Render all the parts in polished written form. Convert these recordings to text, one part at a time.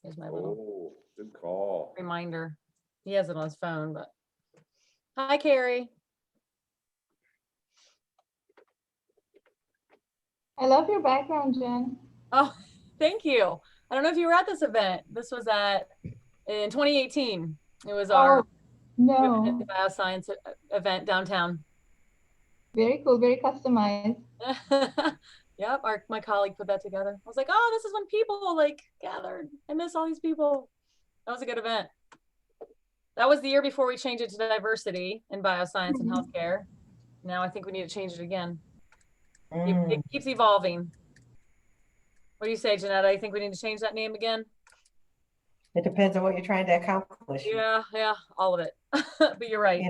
Here's my little good call. reminder. He has it on his phone, but hi, Carrie. I love your background, Jen. Oh, thank you. I don't know if you were at this event. This was in 2018. It was our no. Bioscience event downtown. Very cool, very customized. Yep, my colleague put that together. I was like, oh, this is when people like gathered. I miss all these people. That was a good event. That was the year before we changed it to diversity in bioscience and healthcare. Now I think we need to change it again. It keeps evolving. What do you say, Jeanetta? You think we need to change that name again? It depends on what you're trying to accomplish. Yeah, all of it. But you're right.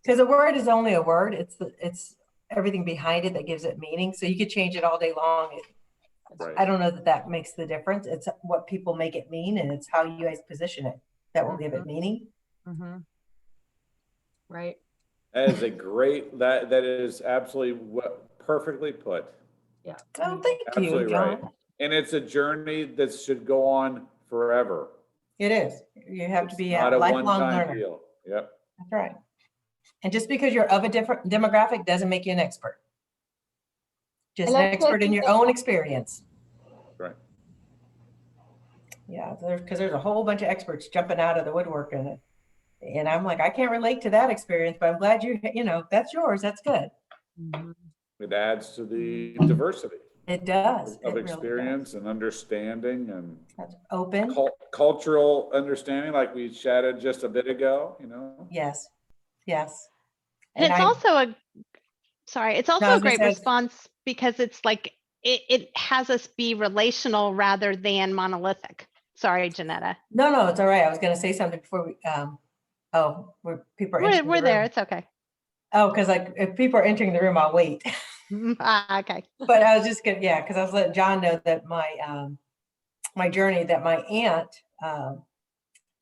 Because a word is only a word. It's everything behind it that gives it meaning. So you could change it all day long. Right. I don't know that makes the difference. It's what people make it mean, and it's how you guys position it that will give it meaning. Mm-hmm. Right. That is a great, that is absolutely perfectly put. Yeah. Oh, thank Absolutely you, John. right. And it's a journey that should go on forever. It is. You have to be a not a lifelong one-time learner. deal. Yep. That's right. And just because you're of a different demographic doesn't make you an expert. Just an expert in your own experience. Right. Yeah, because there's a whole bunch of experts jumping out of the woodwork in it. And I'm like, I can't relate to that experience, but I'm glad that's yours. That's good. Mm-hmm. It adds to the diversity. It does. Of It experience really and understanding and that's open. Cultural understanding, like we chatted just a bit ago, Yes. Yes. And it's also a great response because it's like it has us be relational rather than monolithic. Sorry, Jeanetta. No, it's all right. I was going to say something before we people are we're there. It's okay. Oh, because like if people are entering the room, I'll wait. Okay. But I was just gonna, because I was letting John know that my journey, that my aunt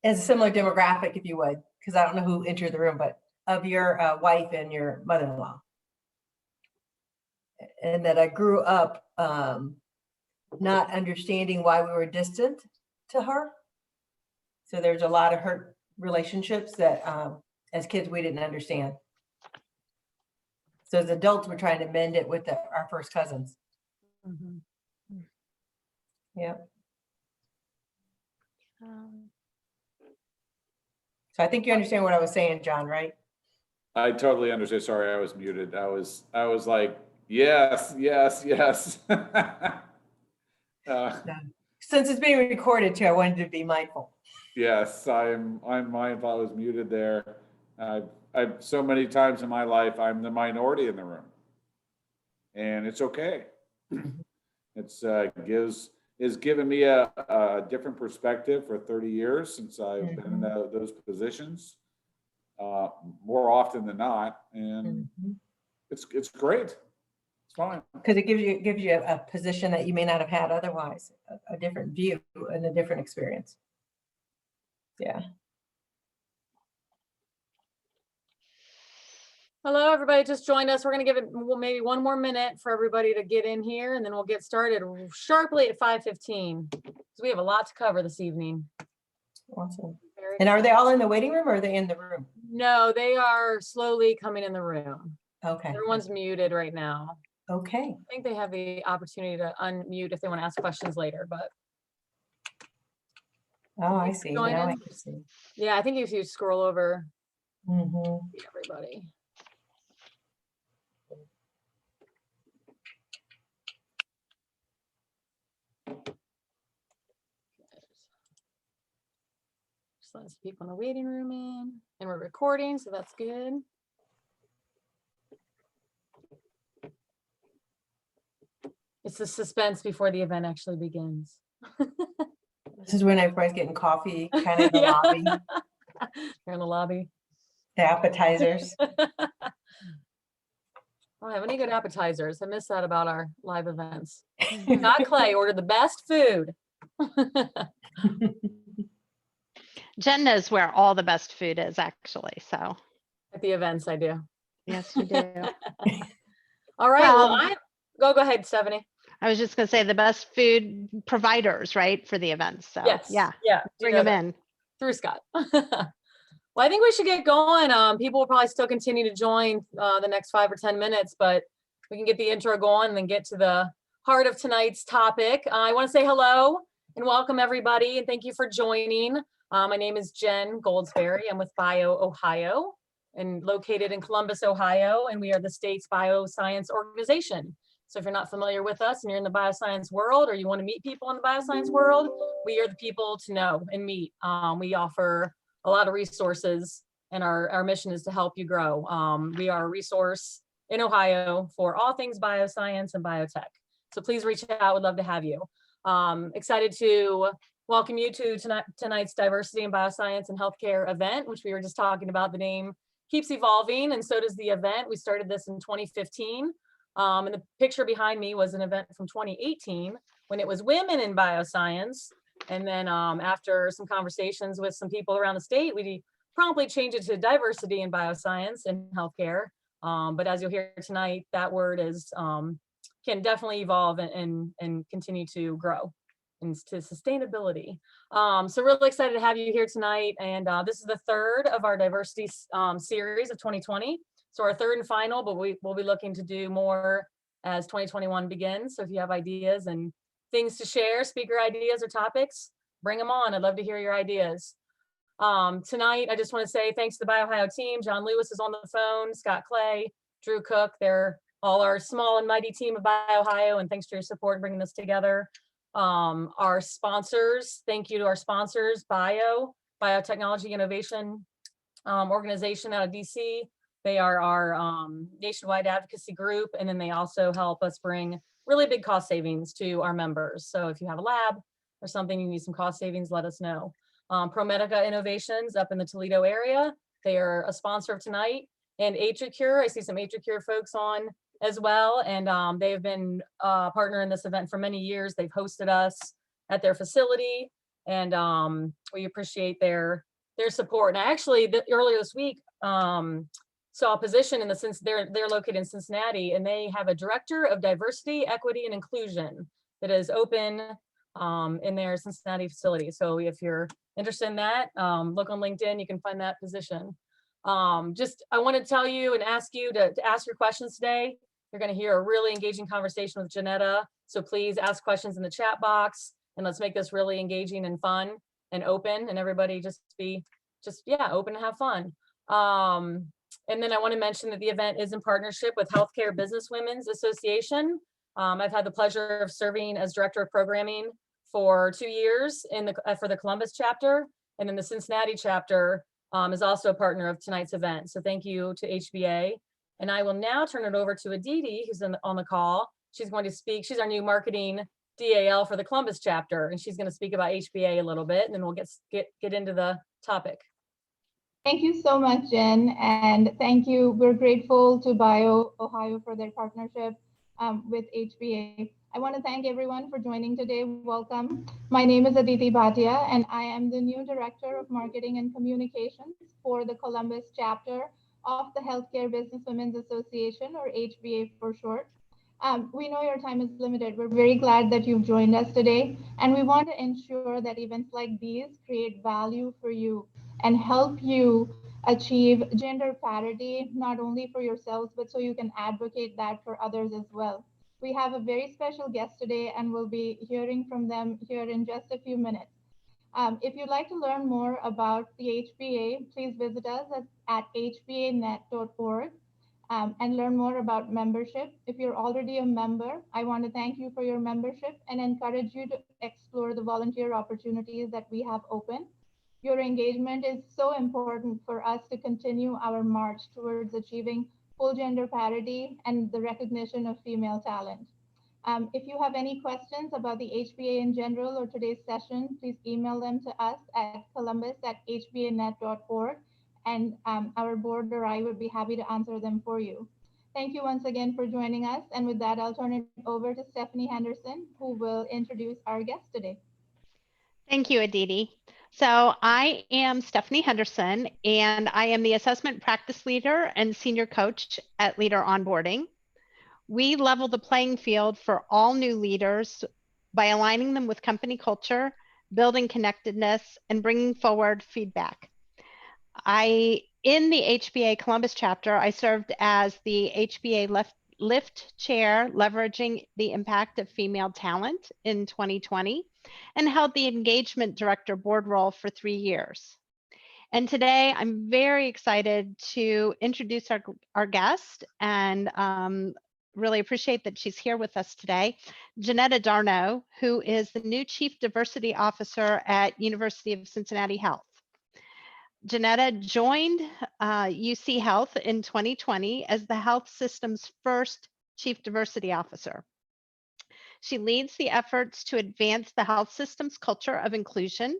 is a similar demographic, if you would, because I don't know who entered the room, but of your wife and your mother-in-law, and that I grew up not understanding why we were distant to her. So there's a lot of hurt relationships that as kids we didn't understand. So as adults, we're trying to mend it with our first cousins. Mm-hmm. Yeah. So I think you understand what I was saying, John, right? I totally understand. Sorry, I was muted. I was like, yes. Since it's being recorded too, I wanted to be mindful. Yes, I'm mindful. I was muted there. I've so many times in my life, I'm the minority in the room, and it's okay. It's given me a different perspective for 30 years since I've been in those positions, more often than not, and it's great. It's fine because it gives you a position that you may not have had otherwise, a different view and a different experience. Yeah. Hello, everybody just joined us. We're going to give it maybe one more minute for everybody to get in here, and then we'll get started sharply at 5:15. So we have a lot to cover this evening. Awesome. And are they all in the waiting room or are they in the room? No, they are slowly coming in the room. Okay. Everyone's muted right now. Okay. I think they have the opportunity to unmute if they want to ask questions later, but. Oh, I see. Now I can see. Yeah, I think if you scroll over, see everybody. Just letting some people in the waiting room in, and we're recording, so that's good. It's the suspense before the event actually begins. This is when everybody's getting coffee, kind of in the lobby. They're in the lobby. The appetizers. I don't have any good appetizers. I miss that about our live events. Scott Clay ordered the best food. Jen knows where all the best food is, actually. So at the events, I do. Yes, you do. All right. Well, go ahead, Stephanie. I was just going to say the best food providers, right, for the events. So Yes. yeah, Yeah. bring them in. Through Scott. Well, I think we should get going. People will probably still continue to join the next 5 or 10 minutes, but we can get the intro going and then get to the heart of tonight's topic. I want to say hello and welcome everybody, and thank you for joining. My name is Jen Goldsberry. I'm with BioOhio and located in Columbus, Ohio, and we are the state's bioscience organization. So if you're not familiar with us and you're in the bioscience world, or you want to meet people in the bioscience world, we are the people to know and meet. We offer a lot of resources, and our mission is to help you grow. We are a resource in Ohio for all things bioscience and biotech. So please reach out. We'd love to have you. Excited to welcome you to tonight's Diversity in Bioscience and Healthcare event, which we were just talking about. The name keeps evolving, and so does the event. We started this in 2015. And the picture behind me was an event from 2018 when it was Women in Bioscience. And then after some conversations with some people around the state, we promptly changed it to Diversity in Bioscience and Healthcare. But as you'll hear tonight, that word is can definitely evolve and continue to grow into sustainability. So really excited to have you here tonight. And this is the third of our diversity series of 2020. So our third and final, but we'll be looking to do more as 2021 begins. So if you have ideas and things to share, speaker ideas or topics, bring them on. I'd love to hear your ideas. Tonight, I just want to say thanks to the BioOhio team. John Lewis is on the phone, Scott Clay, Drew Cook. They're all our small and mighty team of BioOhio, and thanks for your support in bringing this together. Our sponsors, thank you to our sponsors, Biotechnology Innovation Organization out of DC. They are our nationwide advocacy group, and then they also help us bring really big cost savings to our members. So if you have a lab or something, you need some cost savings, let us know. ProMedica Innovations up in the Toledo area, they are a sponsor of tonight. And AtriCure, I see some AtriCure folks on as well, and they have been a partner in this event for many years. They've hosted us at their facility, and we appreciate their support. And I actually, earlier this week, saw a position in they're located in Cincinnati, and they have a director of diversity, equity, and inclusion that is open in their Cincinnati facility. So if you're interested in that, look on LinkedIn, you can find that position. I want to tell you and ask you to ask your questions today. You're going to hear a really engaging conversation with Jeanetta. So please ask questions in the chat box, and let's make this really engaging and fun and open, and everybody just be open and have fun. And then I want to mention that the event is in partnership with Healthcare Businesswomen's Association. I've had the pleasure of serving as director of programming for 2 years for the Columbus chapter, and then the Cincinnati chapter is also a partner of tonight's event. So thank you to HBA. And I will now turn it over to Aditi, who's on the call. She's going to speak. She's our new marketing DAL for the Columbus chapter, and she's going to speak about HBA a little bit, and then we'll get into the topic. Thank you so much, Jen, and thank you. We're grateful to BioOhio for their partnership with HBA. I want to thank everyone for joining today. Welcome. My name is Aditi Bhatia, and I am the new Director of Marketing and Communications for the Columbus chapter of the Healthcare Businesswomen's Association, or HBA for short. We know your time is limited. We're very glad that you've joined us today, and we want to ensure that events like these create value for you and help you achieve gender parity, not only for yourselves, but so you can advocate that for others as well. We have a very special guest today, and we'll be hearing from them here in just a few minutes. If you'd like to learn more about the HBA, please visit us at hbanet.org and learn more about membership. If you're already a member, I want to thank you for your membership and encourage you to explore the volunteer opportunities that we have open. Your engagement is so important for us to continue our march towards achieving full gender parity and the recognition of female talent. If you have any questions about the HBA in general or today's session, please email them to us at columbus@hbanet.org, and our board or I would be happy to answer them for you. Thank you once again for joining us. And with that, I'll turn it over to Stephanie Henderson, who will introduce our guest today. Thank you, Aditi. So I am Stephanie Henderson, and I am the assessment practice leader and senior coach at Leader OnBoarding. We level the playing field for all new leaders by aligning them with company culture, building connectedness, and bringing forward feedback. In the HBA Columbus chapter, I served as the HBA Lift Chair, leveraging the impact of female talent in 2020, and held the Engagement Director board role for 3 years. And today I'm very excited to introduce our guest, and really appreciate that she's here with us today, Jeanetta Darno, who is the new Chief Diversity Officer at University of Cincinnati Health. Jeanetta joined UC Health in 2020 as the health system's first Chief Diversity Officer. She leads the efforts to advance the health system's culture of inclusion,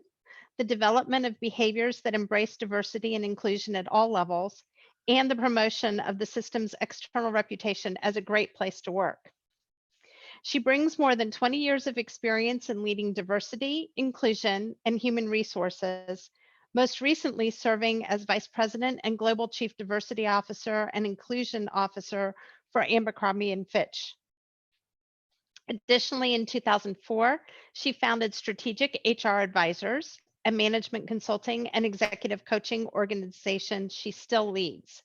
the development of behaviors that embrace diversity and inclusion at all levels, and the promotion of the system's external reputation as a great place to work. She brings more than 20 years of experience in leading diversity, inclusion, and human resources, most recently serving as Vice President and Global Chief Diversity Officer and Inclusion Officer for Abercrombie & Fitch. Additionally, in 2004, she founded Strategic HR Advisors, a management consulting and executive coaching organization she still leads.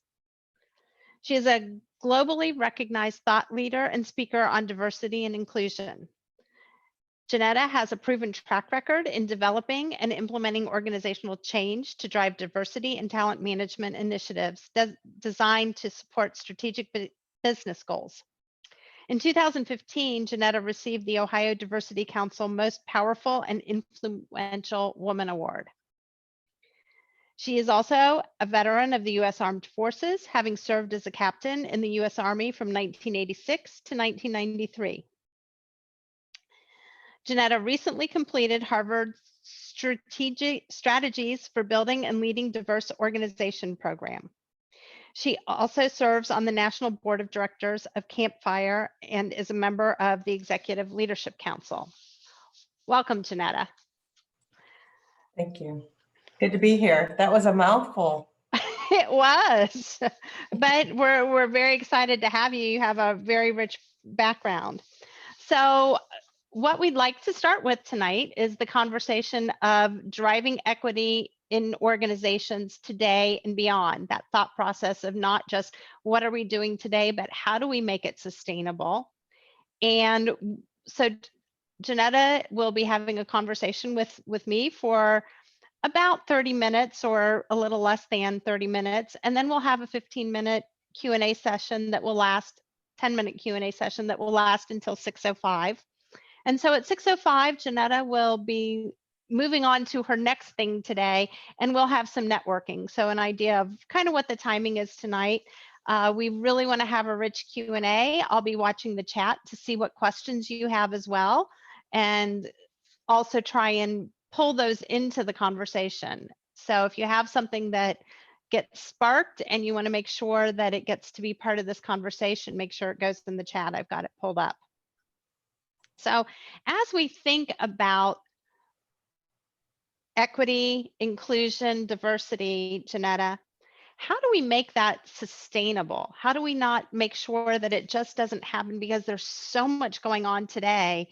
She is a globally recognized thought leader and speaker on diversity and inclusion. Jeanetta has a proven track record in developing and implementing organizational change to drive diversity and talent management initiatives designed to support strategic business goals. In 2015, Jeanetta received the Ohio Diversity Council Most Powerful and Influential Woman Award. She is also a veteran of the U.S. Armed Forces, having served as a captain in the U.S. Army from 1986 to 1993. Jeanetta recently completed Harvard's Strategies for Building and Leading Diverse Organization program. She also serves on the National Board of Directors of Campfire and is a member of the Executive Leadership Council. Welcome, Jeanetta. Thank you. Good to be here. That was a mouthful. It was, but we're very excited to have you. You have a very rich background. So what we'd like to start with tonight is the conversation of driving equity in organizations today and beyond. That thought process of not just what are we doing today, but how do we make it sustainable? And so Jeanetta will be having a conversation with me for about 30 minutes or a little less than 30 minutes. And then we'll have a 15-minute Q&A session that will last, 10-minute Q&A session that will last until 6:05. And so at 6:05, Jeanetta will be moving on to her next thing today, and we'll have some networking. So an idea of kind of what the timing is tonight. We really want to have a rich Q&A. I'll be watching the chat to see what questions you have as well, and also try and pull those into the conversation. So if you have something that gets sparked and you want to make sure that it gets to be part of this conversation, make sure it goes in the chat. I've got it pulled up. So as we think about equity, inclusion, diversity, Jeanetta, how do we make that sustainable? How do we not make sure that it just doesn't happen, because there's so much going on today,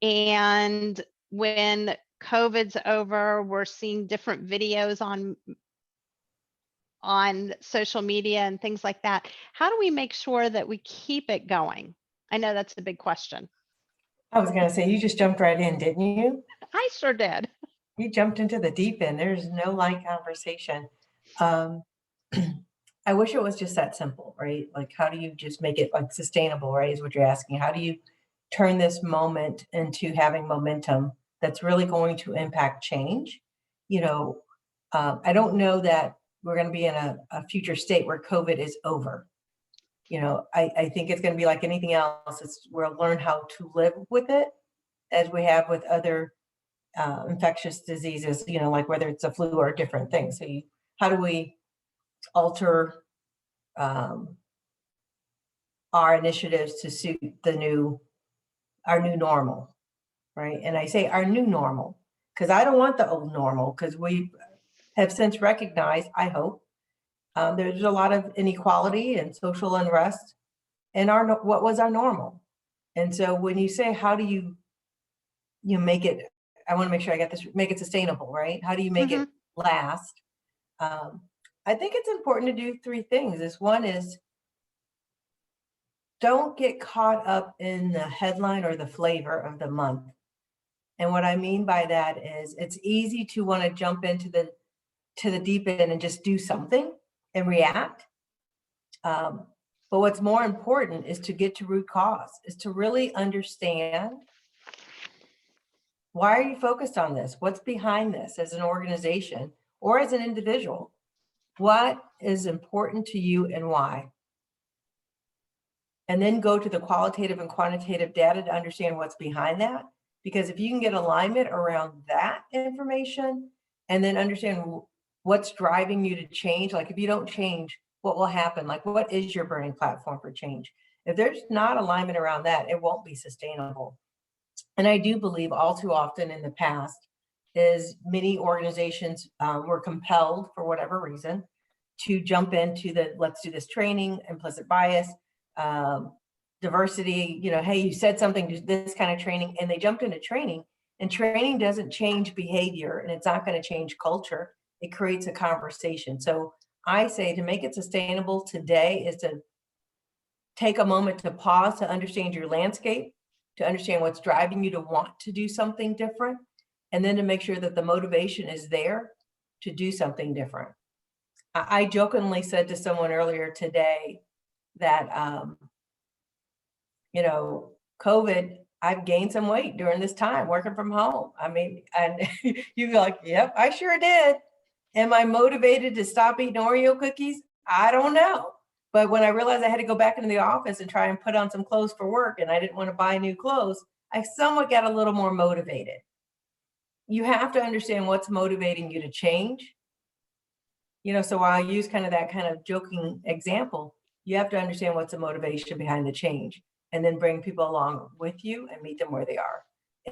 and when COVID's over, we're seeing different videos on social media and things like that. How do we make sure that we keep it going? I know that's a big question. I was going to say, you just jumped right in, didn't you? I sure did. You jumped into the deep end. There's no light conversation. I wish it was just that simple, right? Like, how do you just make it like sustainable, right? Is what you're asking. How do you turn this moment into having momentum that's really going to impact change? You know, I don't know that we're going to be in a future state where COVID is over. You know, I think it's going to be like anything else. We'll learn how to live with it, as we have with other infectious diseases, you know, like whether it's a flu or different things. So how do we alter our initiatives to suit our new normal, right? And I say our new normal because I don't want the old normal, because we have since recognized, I hope, there's a lot of inequality and social unrest, and what was our normal. And so when you say, how do you make it, I want to make sure I get this, make it sustainable, right? How do you make it last? I think it's important to do 3 things. This one is, don't get caught up in the headline or the flavor of the month. And what I mean by that is, it's easy to want to jump into the deep end and just do something and react. But what's more important is to get to root cause, is to really understand, why are you focused on this? What's behind this as an organization or as an individual? What is important to you and why? And then go to the qualitative and quantitative data to understand what's behind that. Because if you can get alignment around that information and then understand what's driving you to change, like if you don't change, what will happen? Like, what is your burning platform for change? If there's not alignment around that, it won't be sustainable. And I do believe all too often in the past is many organizations were compelled for whatever reason to jump into the, let's do this training, implicit bias, diversity, hey, you said something, do this kind of training, and they jumped into training, and training doesn't change behavior, and it's not going to change culture. It creates a conversation. So I say, to make it sustainable today is to take a moment to pause, to understand your landscape, to understand what's driving you to want to do something different, and then to make sure that the motivation is there to do something different. I jokingly said to someone earlier today that, COVID, I've gained some weight during this time working from home. I mean, and you'd be like, yep, I sure did. Am I motivated to stop eating Oreo cookies? I don't know. But when I realized I had to go back into the office and try and put on some clothes for work, and I didn't want to buy new clothes, I somewhat got a little more motivated. You have to understand what's motivating you to change. So while I use that kind of joking example, you have to understand what's the motivation behind the change, and then bring people along with you and meet them where they are.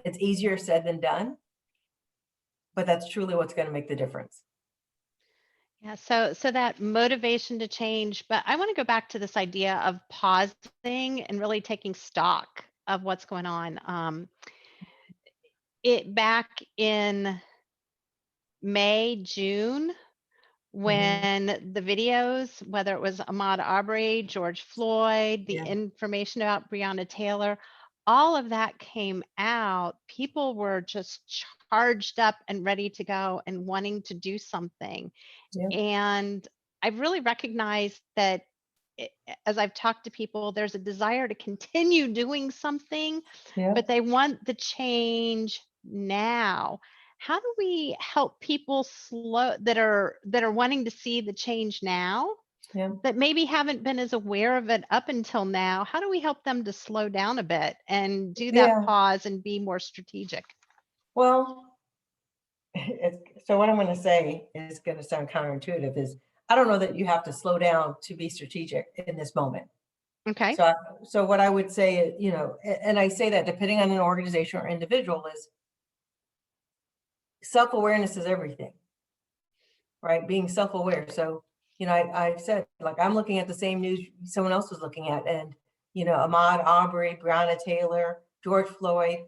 It's easier said than done, but that's truly what's going to make the difference. Yeah, so that motivation to change, but I want to go back to this idea of pausing and really taking stock of what's going on. Back in May, June, when the videos, whether it was Ahmaud Arbery, George Floyd, the information about Breonna Taylor, all of that came out, people were just charged up and ready to go and wanting to do something. And I've really recognized that as I've talked to people, there's a desire to continue doing something, but they want the change now. How do we help people that are wanting to see the change now, that maybe haven't been as aware of it up until now? How do we help them to slow down a bit and do that pause and be more strategic? Well, so what I'm going to say is going to sound counterintuitive, is I don't know that you have to slow down to be strategic in this moment. Okay. So what I would say is, and I say that depending on an organization or individual, is self-awareness is everything, right? Being self-aware. So, I said, like, I'm looking at the same news someone else was looking at, and, Ahmaud Arbery, Breonna Taylor, George Floyd,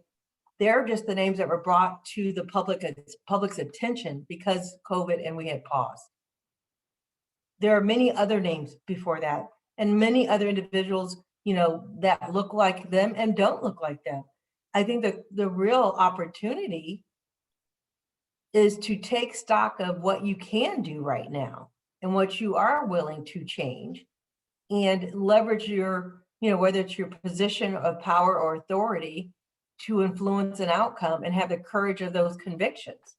they're just the names that were brought to the public's attention because COVID and we had paused. There are many other names before that, and many other individuals, that look like them and don't look like them. I think that the real opportunity is to take stock of what you can do right now and what you are willing to change, and leverage your, whether it's your position of power or authority, to influence an outcome and have the courage of those convictions.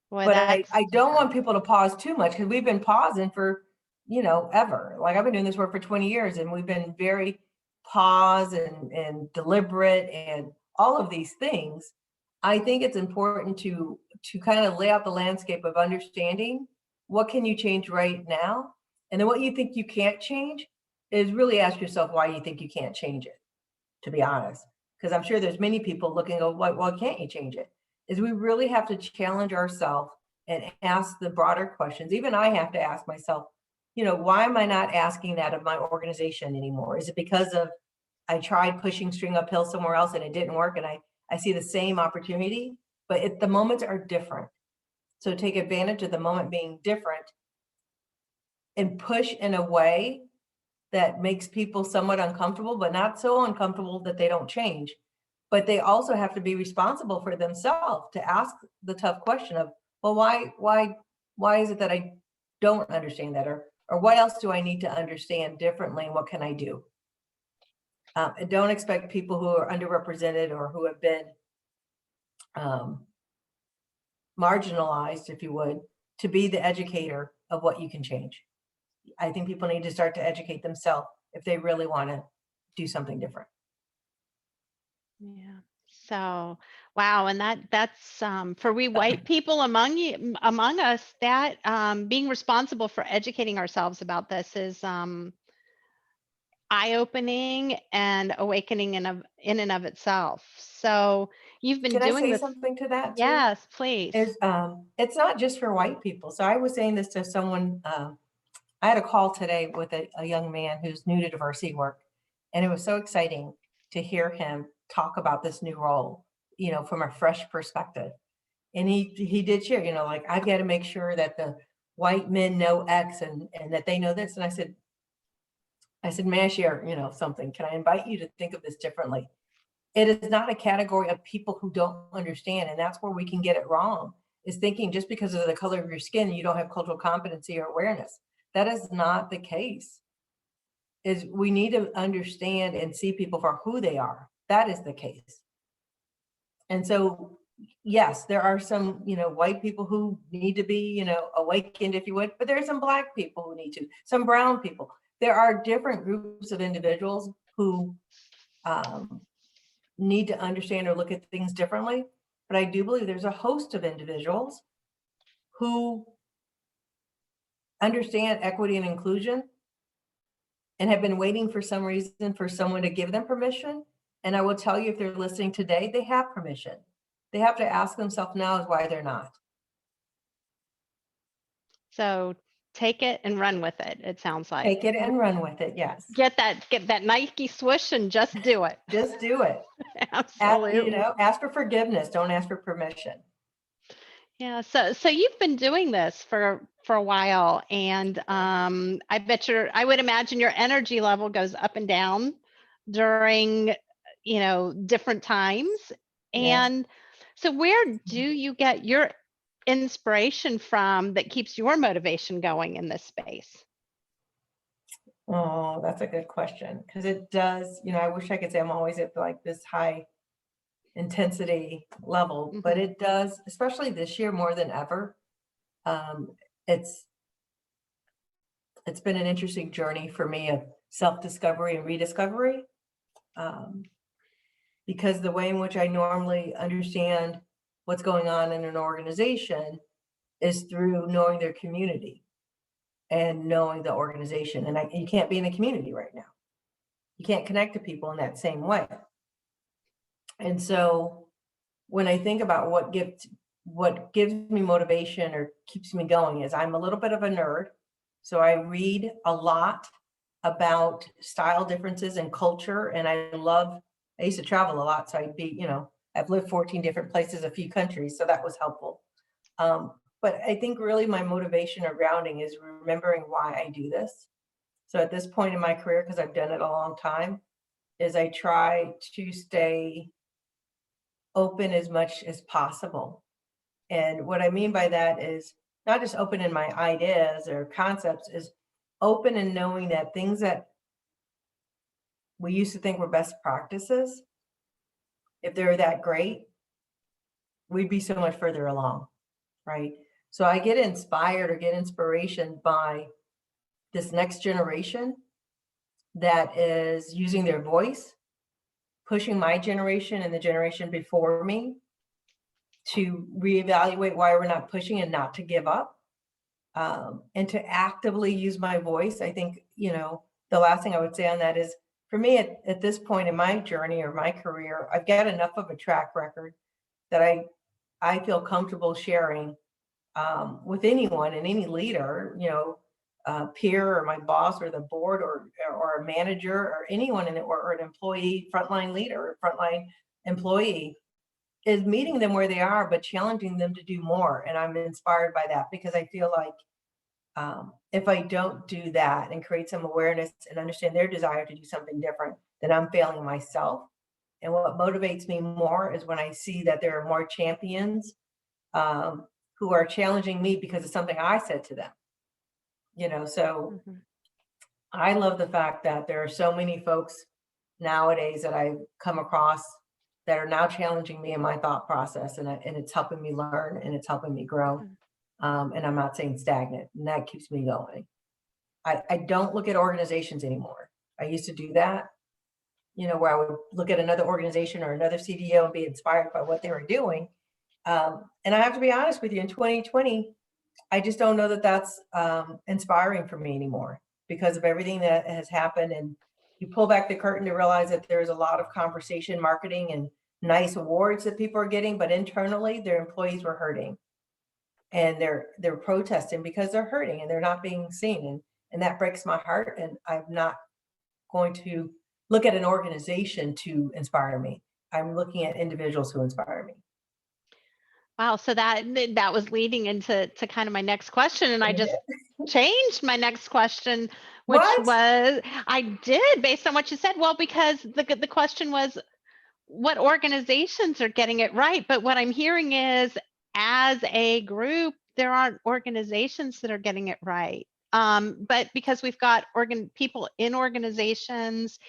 Boy, but I don't want people to pause too much, because we've been pausing for, ever. Like, I've been doing this work for 20 years and we've been very pause and deliberate and all of these things. I think it's important to kind of lay out the landscape of understanding what can you change right now, and then what you think you can't change is really ask yourself why you think you can't change it, to be honest, because I'm sure there's many people looking at why can't you change it? Is we really have to challenge ourselves and ask the broader questions. Even I have to ask myself, why am I not asking that of my organization anymore? Is it because of I tried pushing string uphill somewhere else and it didn't work, and I see the same opportunity, but the moments are different. So take advantage of the moment being different and push in a way that makes people somewhat uncomfortable, but not so uncomfortable that they don't change. But they also have to be responsible for themselves to ask the tough question of, well, why is it that I don't understand that? Or what else do I need to understand differently? And what can I do? And don't expect people who are underrepresented or who have been marginalized, if you would, to be the educator of what you can change. I think people need to start to educate themselves if they really want to do something different. Yeah. So, wow. And that's for we white people among us, that being responsible for educating ourselves about this is eye-opening and awakening in and of itself. So you've been Can I doing say this. something to that too? Yes, please. It's not just for white people. So I was saying this to someone, I had a call today with a young man who's new to diversity work, and it was so exciting to hear him talk about this new role, from a fresh perspective. And he did share, like, I've got to make sure that the white men know X and that they know this. And I said, may I share, something? Can I invite you to think of this differently? It is not a category of people who don't understand. And that's where we can get it wrong, is thinking just because of the color of your skin, you don't have cultural competency or awareness. That is not the case. Is we need to understand and see people for who they are. That is the case. And so, yes, there are some, white people who need to be, awakened, if you would, but there are some Black people who need to, some brown people. There are different groups of individuals who need to understand or look at things differently. But I do believe there's a host of individuals who understand equity and inclusion and have been waiting for some reason for someone to give them permission. And I will tell you, if they're listening today, they have permission. They have to ask themselves now is why they're not. So take it and run with it. It sounds like. Take it and run with it. Yes. Get that Nike swoosh and just do it. Just do it. Absolutely. Ask for forgiveness. Don't ask for permission. Yeah. So you've been doing this for a while, and I would imagine your energy level goes up and down during, different times. And Yes. so where do you get your inspiration from that keeps your motivation going in this space? Oh, that's a good question. Because it does, I wish I could say I'm always at like this high intensity level, but it does, especially this year more than ever. It's been an interesting journey for me of self-discovery and rediscovery. Because the way in which I normally understand what's going on in an organization is through knowing their community and knowing the organization. And you can't be in the community right now. You can't connect to people in that same way. And so when I think about what gives me motivation or keeps me going is I'm a little bit of a nerd. So I read a lot about style differences and culture. And I used to travel a lot. So I've lived 14 different places, a few countries. So that was helpful. But I think really my motivation or grounding is remembering why I do this. So at this point in my career, because I've done it a long time, is I try to stay open as much as possible. And what I mean by that is not just open in my ideas or concepts, is open in knowing that things that we used to think were best practices, if they're that great, we'd be so much further along, right? So I get inspired or get inspiration by this next generation that is using their voice, pushing my generation and the generation before me to reevaluate why we're not pushing and not to give up, and to actively use my voice. I think, the last thing I would say on that is, for me at this point in my journey or my career, I've got enough of a track record that I feel comfortable sharing with anyone and any leader, peer or my boss or the board or a manager or anyone in it, or an employee, frontline leader or frontline employee, is meeting them where they are, but challenging them to do more. And I'm inspired by that, because I feel like if I don't do that and create some awareness and understand their desire to do something different, then I'm failing myself. And what motivates me more is when I see that there are more champions who are challenging me because of something I said to them. So I love the fact that there are so many folks nowadays that I've come across that are now challenging me in my thought process, and it's helping me learn and it's helping me grow. And I'm not saying stagnant, and that keeps me going. I don't look at organizations anymore. I used to do that, where I would look at another organization or another CDO and be inspired by what they were doing. And I have to be honest with you, in 2020, I just don't know that that's inspiring for me anymore, because of everything that has happened. And you pull back the curtain to realize that there's a lot of conversation marketing and nice awards that people are getting, but internally their employees were hurting, and they're protesting because they're hurting and they're not being seen. And that breaks my heart. And I'm not going to look at an organization to inspire me. I'm looking at individuals who inspire me. Wow. So that was leading into kind of my next question. And I just changed my next question, which was, I did, based on what you said. Well, because the question was, what organizations are getting it right? But what I'm hearing is, as a group, there aren't organizations that are getting it right. But because we've got people in organizations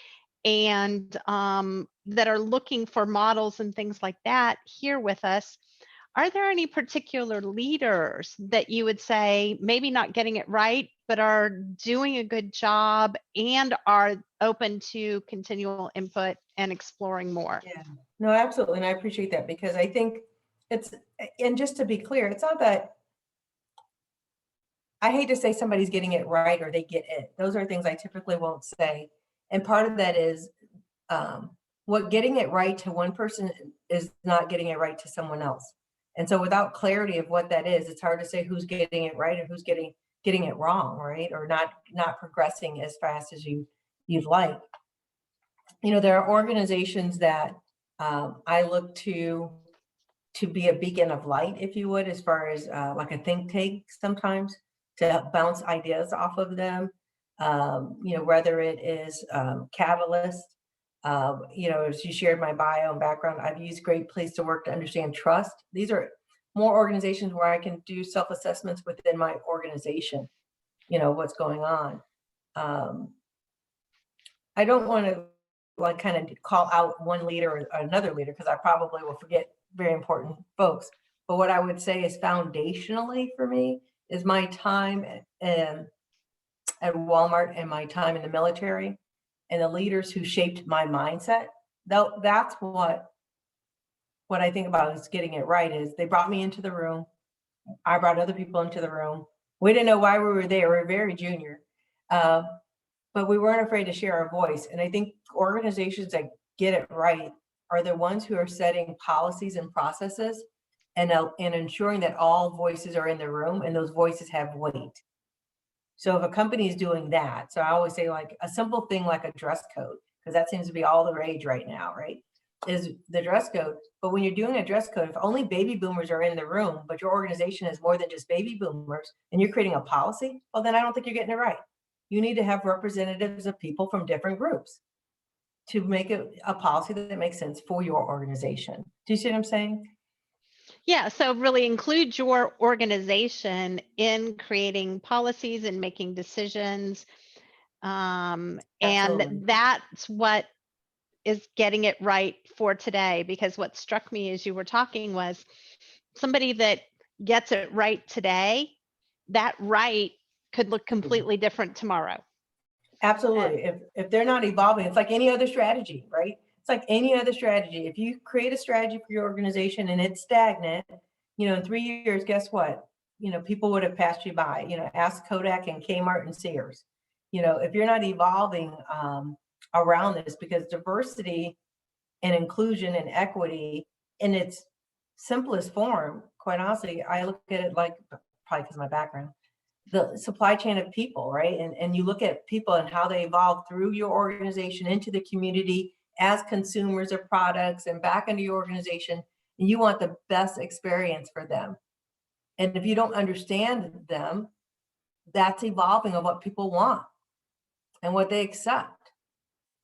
and that are looking for models and things like that here with us, are there any particular leaders that you would say maybe not getting it right, but are doing a good job and are open to continual input and exploring more? Yeah, no, absolutely. And I appreciate that, because I think and just to be clear, it's not that, I hate to say somebody's getting it right or they get it. Those are things I typically won't say. And part of that is what getting it right to one person is not getting it right to someone else. And so without clarity of what that is, it's hard to say who's getting it right and who's getting it wrong, right? Or not progressing as fast as you'd like. There are organizations that I look to be a beacon of light, if you would, as far as like a think tank sometimes, to bounce ideas off of them. Whether it is Catalyst, as you shared my bio and background, I've used Great Place to Work to understand trust. These are more organizations where I can do self-assessments within my organization, what's going on. I don't want to kind of call out one leader or another leader, because I probably will forget very important folks. But what I would say is, foundationally for me, is my time at Walmart and my time in the military and the leaders who shaped my mindset. That's what I think about is getting it right. Is they brought me into the room. I brought other people into the room. We didn't know why we were there. We were very junior. But we weren't afraid to share our voice. And I think organizations that get it right are the ones who are setting policies and processes and ensuring that all voices are in the room and those voices have weight. So if a company is doing that, so I always say, like, a simple thing like a dress code, because that seems to be all the rage right now, right? Is the dress code. But when you're doing a dress code, if only baby boomers are in the room, but your organization is more than just baby boomers, and you're creating a policy, well, then I don't think you're getting it right. You need to have representatives of people from different groups to make a policy that makes sense for your organization. Do you see what I'm saying? Yeah, so really include your organization in creating policies and making decisions. And that's what is getting it right for today. Because what struck me as you were talking was somebody that gets it right today, that right could look completely different tomorrow. Absolutely. If they're not evolving, it's like any other strategy, right? It's like any other strategy. If you create a strategy for your organization and it's stagnant, in 3 years, guess what? People would have passed you by. Ask Kodak and Kmart and Sears. If you're not evolving around this, because diversity and inclusion and equity in its simplest form, quite honestly, I look at it like, probably because of my background, the supply chain of people, right? And you look at people and how they evolve through your organization into the community as consumers of products and back into your organization, and you want the best experience for them. And if you don't understand them, that's evolving of what people want and what they accept.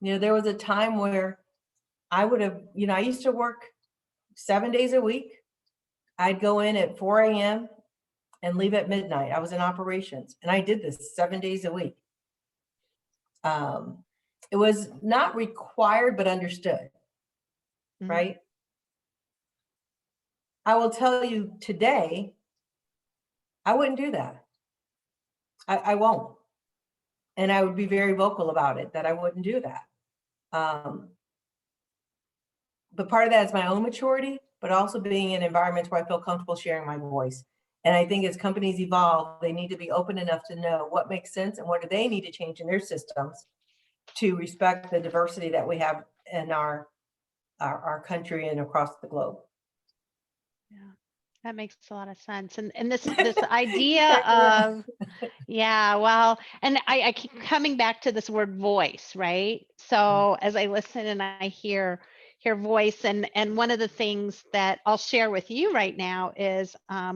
You know, there was a time where I would have, you know, I used to work 7 days a week. I'd go in at 4 a.m. and leave at midnight. I was in operations, and I did this 7 days a week. It was not required, but understood, right? I will tell you today, I wouldn't do that. I won't. And I would be very vocal about it, that I wouldn't do that. But part of that is my own maturity, but also being in environments where I feel comfortable sharing my voice. And I think as companies evolve, they need to be open enough to know what makes sense and what do they need to change in their systems to respect the diversity that we have in our country and across the globe. Yeah, that makes a lot of sense. And this idea of, yeah, well, and I keep coming back to this word voice, right? So as I listen and I hear voice, and one of the things that I'll share with you right now is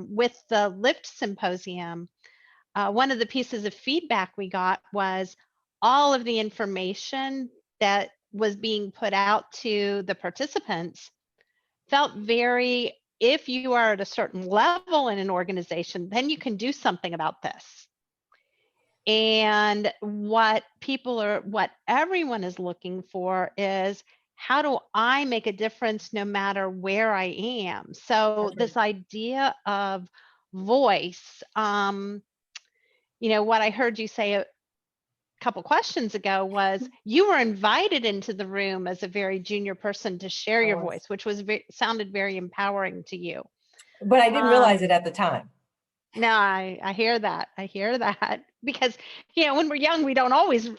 with the Lift Symposium, one of the pieces of feedback we got was all of the information that was being put out to the participants felt very, if you are at a certain level in an organization, then you can do something about this. And what everyone is looking for is, how do I make a difference no matter where I am? So this idea of voice, you know, what I heard you say a couple questions ago was you were invited into the room as a very junior person to share your voice, which was sounded very empowering to you. But I didn't realize it at the time. No, I hear that. I hear that because, you know, when we're young, we don't always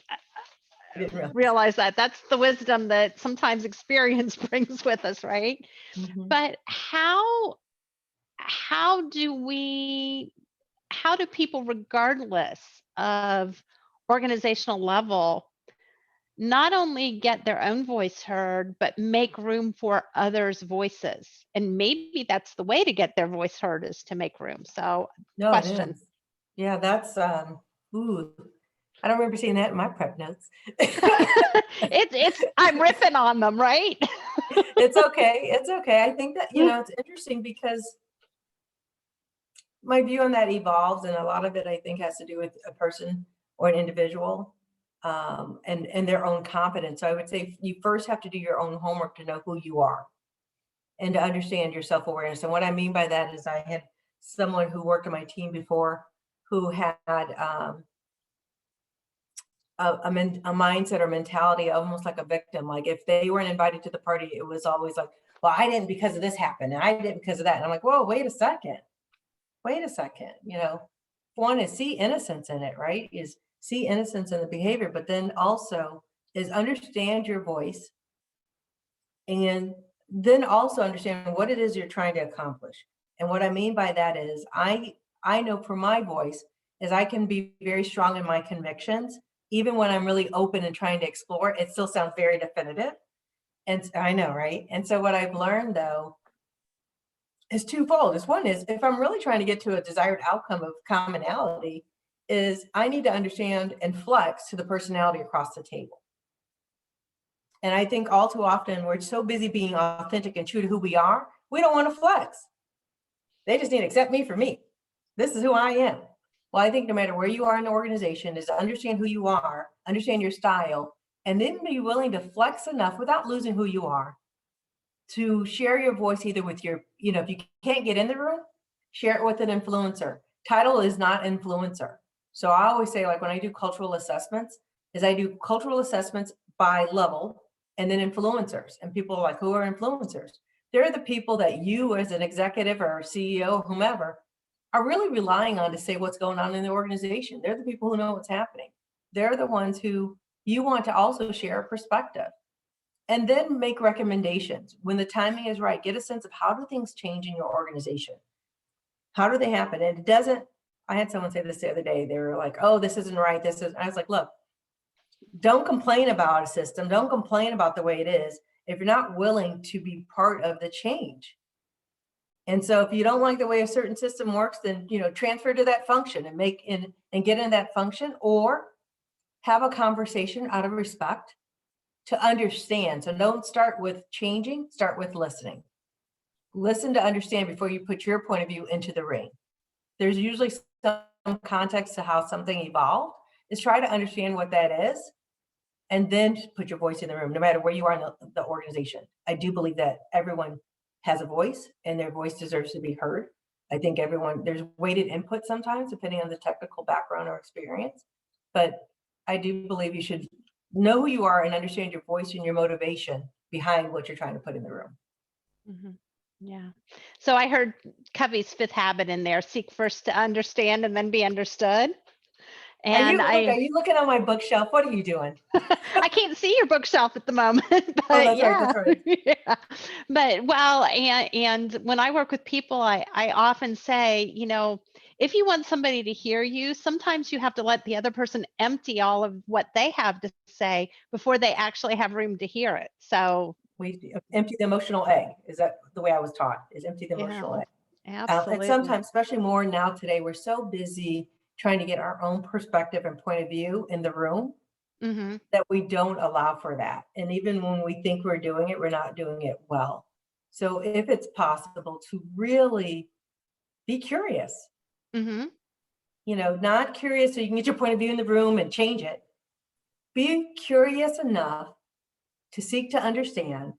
realize that. That's the wisdom that sometimes experience brings with us, right? Mm-hmm. But how do people, regardless of organizational level, not only get their own voice heard, but make room for others' voices? And maybe that's the way to get their voice heard, is to make room. So question. Yeah, that's I don't remember seeing that in my prep notes. I'm ripping on them, right? It's okay. It's okay. I think that, you know, it's interesting because my view on that evolves, and a lot of it I think has to do with a person or an individual and their own confidence. So I would say you first have to do your own homework to know who you are and to understand your self-awareness. And what I mean by that is I had someone who worked on my team before who had a mindset or mentality almost like a victim. Like if they weren't invited to the party, it was always like, well, I didn't because of this happened, and I didn't because of that. And I'm like, whoa, wait a second. You know, one is see innocence in it, right? Is see innocence in the behavior, but then also is understand your voice, and then also understand what it is you're trying to accomplish. And what I mean by that is I know for my voice is I can be very strong in my convictions. Even when I'm really open and trying to explore, it still sounds very definitive. And I know, right? And so what I've learned though is twofold. One is if I'm really trying to get to a desired outcome of commonality, is I need to understand and flex to the personality across the table. And I think all too often we're so busy being authentic and true to who we are, we don't want to flex. They just need to accept me for me. This is who I am. Well, I think no matter where you are in the organization is to understand who you are, understand your style, and then be willing to flex enough without losing who you are to share your voice either with your, you know, if you can't get in the room, share it with an influencer. Title is not influencer. So I always say, like when I do cultural assessments, is I do cultural assessments by level and then influencers. And people are like, who are influencers? They're the people that you as an executive or CEO or whomever are really relying on to say what's going on in the organization. They're the people who know what's happening. They're the ones who you want to also share a perspective. And then make recommendations. When the timing is right, get a sense of how do things change in your organization? How do they happen? And it doesn't, I had someone say this the other day. They were like, oh, this isn't right. I was like, look, don't complain about a system. Don't complain about the way it is if you're not willing to be part of the change. And so if you don't like the way a certain system works, then, transfer to that function and get in that function, or have a conversation out of respect to understand. So don't start with changing, start with listening. Listen to understand before you put your point of view into the ring. There's usually some context to how something evolved. Is try to understand what that is, and then put your voice in the room, no matter where you are in the organization. I do believe that everyone has a voice and their voice deserves to be heard. I think there's weighted input sometimes, depending on the technical background or experience. But I do believe you should know who you are and understand your voice and your motivation behind what you're trying to put in the room. Mm-hmm. Yeah. So I heard Covey's fifth habit in there: seek first to understand and then be understood. And are you looking on my bookshelf? What are you doing? I can't see your bookshelf at the moment, but that's yeah. right. Yeah. But and when I work with people, I often say, if you want somebody to hear you, sometimes you have to let the other person empty all of what they have to say before they actually have room to hear it. So we empty the emotional egg. Is that the way I was taught? Is empty the emotional egg. Absolutely. And sometimes, especially more now today, we're so busy trying to get our own perspective and point of view in the room that we don't allow for that. And even when we think we're doing it, we're not doing it well. So if it's possible to really be curious, not curious so you can get your point of view in the room and change it. Be curious enough to seek to understand,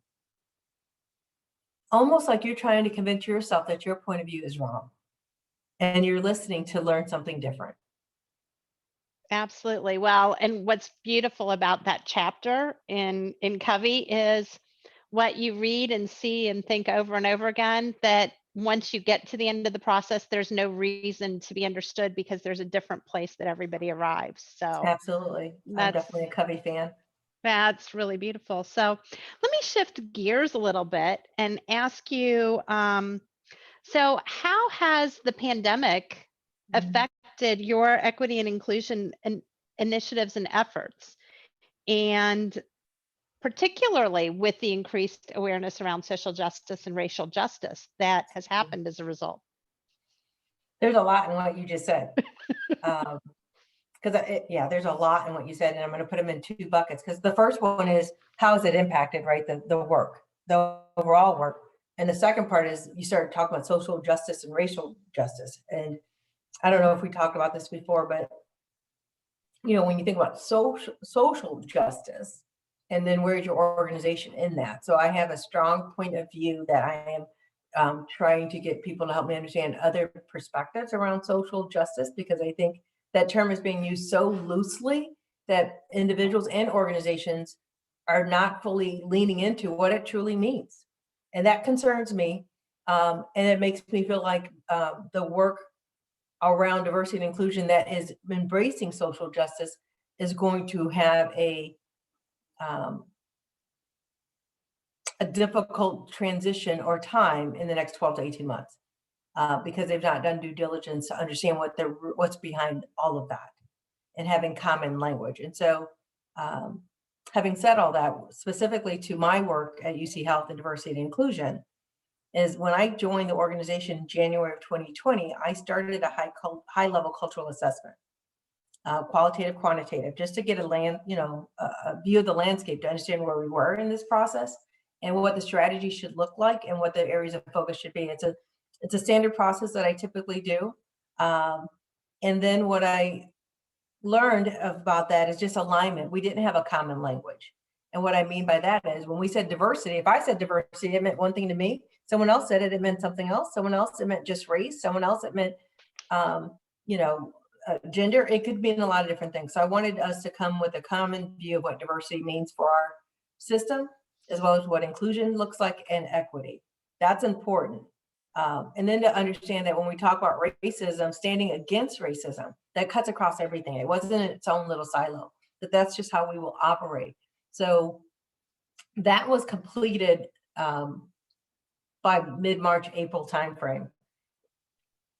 almost like you're trying to convince yourself that your point of view is wrong and you're listening to learn something different. Absolutely. Well, and what's beautiful about that chapter in Covey is what you read and see and think over and over again, that once you get to the end of the process, there's no reason to be understood because there's a different place that everybody arrives. So absolutely. I'm definitely a Covey fan. That's really beautiful. So let me shift gears a little bit and ask you, so how has the pandemic affected your equity and inclusion initiatives and efforts? And particularly with the increased awareness around social justice and racial justice that has happened as a result? There's a lot in what you just said. Because there's a lot in what you said, and I'm going to put them in two buckets. Because the first one is, how has it impacted, right, the work, the overall work. And the second part is you started talking about social justice and racial justice. And I don't know if we talked about this before, but when you think about social justice, and then where's your organization in that? So I have a strong point of view that I am trying to get people to help me understand other perspectives around social justice, because I think that term is being used so loosely that individuals and organizations are not fully leaning into what it truly means. And that concerns me. And it makes me feel like the work around diversity and inclusion that is embracing social justice is going to have a difficult transition or time in the next 12 to 18 months because they've not done due diligence to understand what's behind all of that and having common language. And so having said all that, specifically to my work at UC Health and Diversity and Inclusion, is when I joined the organization in January of 2020, I started a high level cultural assessment, qualitative, quantitative, just to get a view of the landscape, to understand where we were in this process and what the strategy should look like and what the areas of focus should be. It's a standard process that I typically do. And then what I learned about that is just alignment. We didn't have a common language. And what I mean by that is when we said diversity, if I said diversity, it meant one thing to me. Someone else said it meant something else. Someone else, it meant just race. Someone else, it meant, gender. It could mean a lot of different things. So I wanted us to come with a common view of what diversity means for our system, as well as what inclusion looks like and equity. That's important. And then to understand that when we talk about racism, standing against racism, that cuts across everything. It wasn't in its own little silo, but that's just how we will operate. So that was completed by mid-March, April timeframe.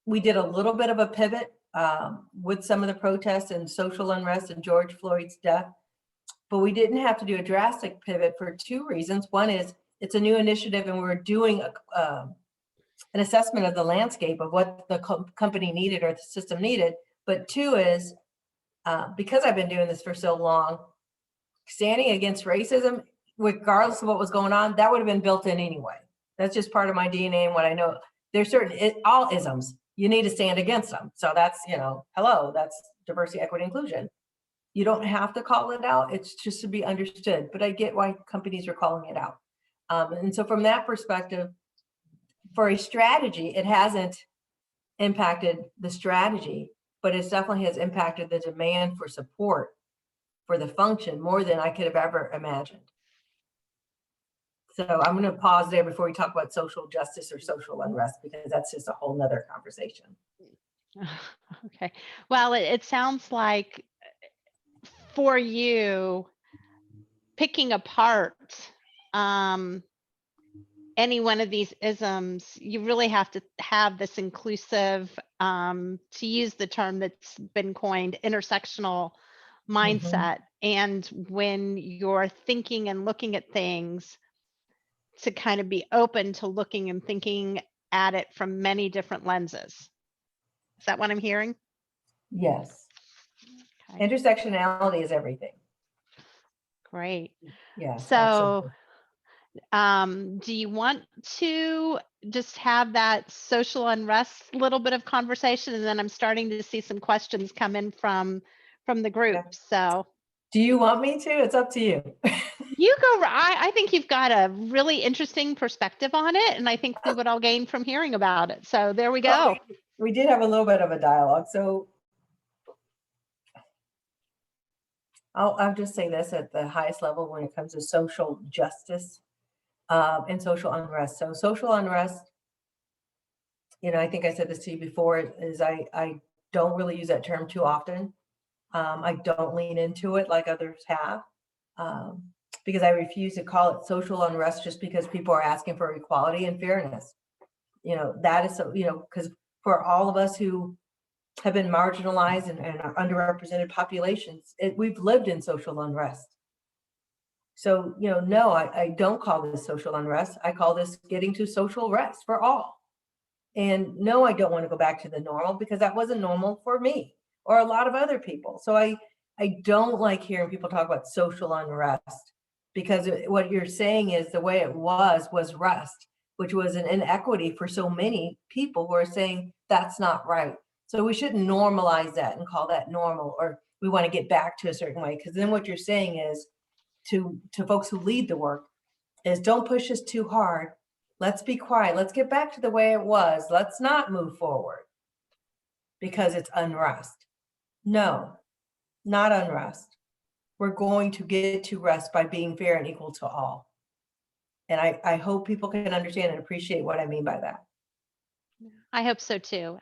We did a little bit of a pivot with some of the protests and social unrest and George Floyd's death. But we didn't have to do a drastic pivot for two reasons. One is it's a new initiative and we're doing an assessment of the landscape of what the company needed or the system needed. But two is because I've been doing this for so long, standing against racism, regardless of what was going on, that would have been built in anyway. That's just part of my DNA and what I know. There's certain, all isms, you need to stand against them. So that's, hello, that's diversity, equity, inclusion. You don't have to call it out. It's just to be understood, but I get why companies are calling it out. And so from that perspective, for a strategy, it hasn't impacted the strategy, but it definitely has impacted the demand for support for the function more than I could have ever imagined. So I'm going to pause there before we talk about social justice or social unrest, because that's just a whole nother conversation. Okay. Well, it sounds like for you, picking apart any one of these isms, you really have to have this inclusive, to use the term that's been coined, intersectional mindset. And when you're thinking and looking at things, to kind of be open to looking and thinking at it from many different lenses. Is that what I'm hearing? Yes. Okay. Intersectionality is everything. Great. Yes. So absolutely. do you want to just have that social unrest little bit of conversation? And then I'm starting to see some questions come in from the group. Yeah. So do you want me to? It's up to you. You go. I think you've got a really interesting perspective on it, and I think we would all gain from hearing about it. So there we go. Well, we did have a little bit of a dialogue. So I'll just say this at the highest level when it comes to social justice and social unrest. So social unrest, I think I said this to you before, is I don't really use that term too often. I don't lean into it like others have. Because I refuse to call it social unrest just because people are asking for equality and fairness. That is so, because for all of us who have been marginalized and are underrepresented populations, we've lived in social unrest. So, no, I don't call this social unrest. I call this getting to social rest for all. And no, I don't want to go back to the normal because that wasn't normal for me or a lot of other people. So I don't like hearing people talk about social unrest. Because what you're saying is the way it was rest, which was an inequity for so many people who are saying that's not right. So we shouldn't normalize that and call that normal, or we want to get back to a certain way. Because then what you're saying is to folks who lead the work is don't push us too hard. Let's be quiet. Let's get back to the way it was. Let's not move forward because it's unrest. No, not unrest. We're going to get to rest by being fair and equal to all. And I hope people can understand and appreciate what I mean by that. I hope so too.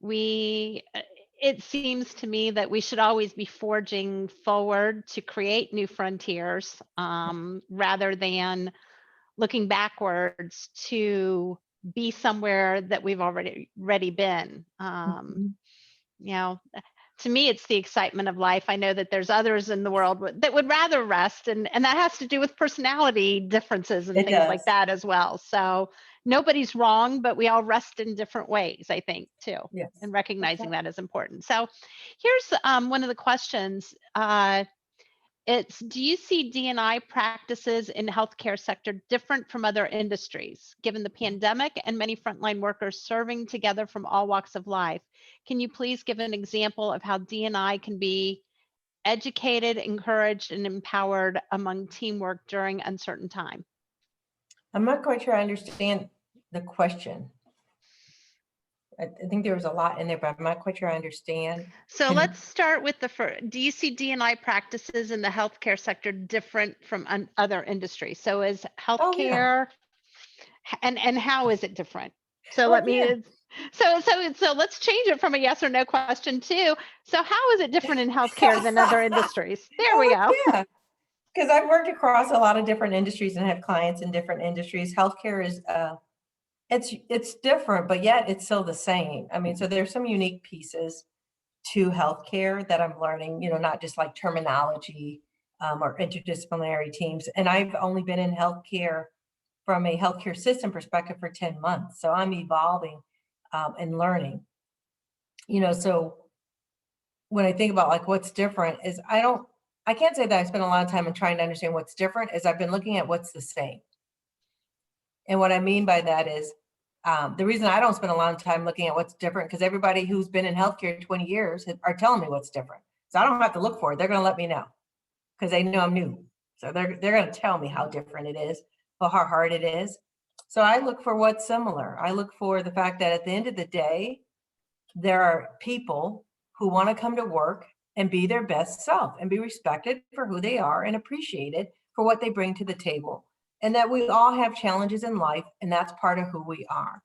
It seems to me that we should always be forging forward to create new frontiers, rather than looking backwards to be somewhere that we've already been. To me, it's the excitement of life. I know that there's others in the world that would rather rest, and that has to do with personality differences and things like that as well. So nobody's wrong, but we all rest in different ways, I think, too. Yes. And recognizing that is important. So here's one of the questions. It's, do you see D&I practices in the healthcare sector different from other industries, given the pandemic and many frontline workers serving together from all walks of life? Can you please give an example of how D&I can be educated, encouraged, and empowered among teamwork during uncertain time? I'm not quite sure I understand the question. I think there was a lot in there, but I'm not quite sure I understand. So let's start with the first. Do you see D&I practices in the healthcare sector different from other industries? So is healthcare, and how is it different? So so let's change it from a yes or no question too. So how is it different in healthcare than other industries? There we go. Yeah, because I've worked across a lot of different industries and have clients in different industries. Healthcare is It's different, but yet it's still the same. I mean, so there's some unique pieces to healthcare that I'm learning, not just like terminology or interdisciplinary teams. And I've only been in healthcare from a healthcare system perspective for 10 months. So I'm evolving and learning, so when I think about like what's different is I can't say that I spent a lot of time in trying to understand what's different, is I've been looking at what's the same. And what I mean by that is the reason I don't spend a lot of time looking at what's different, because everybody who's been in healthcare 20 years are telling me what's different. So I don't have to look for it. They're going to let me know because they know I'm new. So they're going to tell me how different it is or how hard it is. So I look for what's similar. I look for the fact that at the end of the day, there are people who want to come to work and be their best self and be respected for who they are and appreciated for what they bring to the table. And that we all have challenges in life, and that's part of who we are.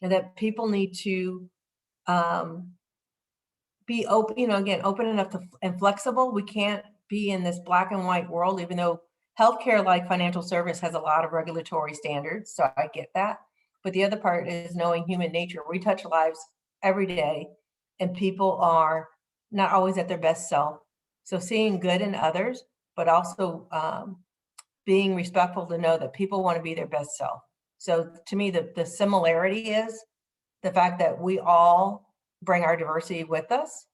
And that people need to be open, again, open enough and flexible. We can't be in this black and white world, even though healthcare, like financial service, has a lot of regulatory standards. So I get that. But the other part is knowing human nature. We touch lives every day, and people are not always at their best self. So seeing good in others, but also being respectful to know that people want to be their best self. So to me, the similarity is the fact that we all bring our diversity with us.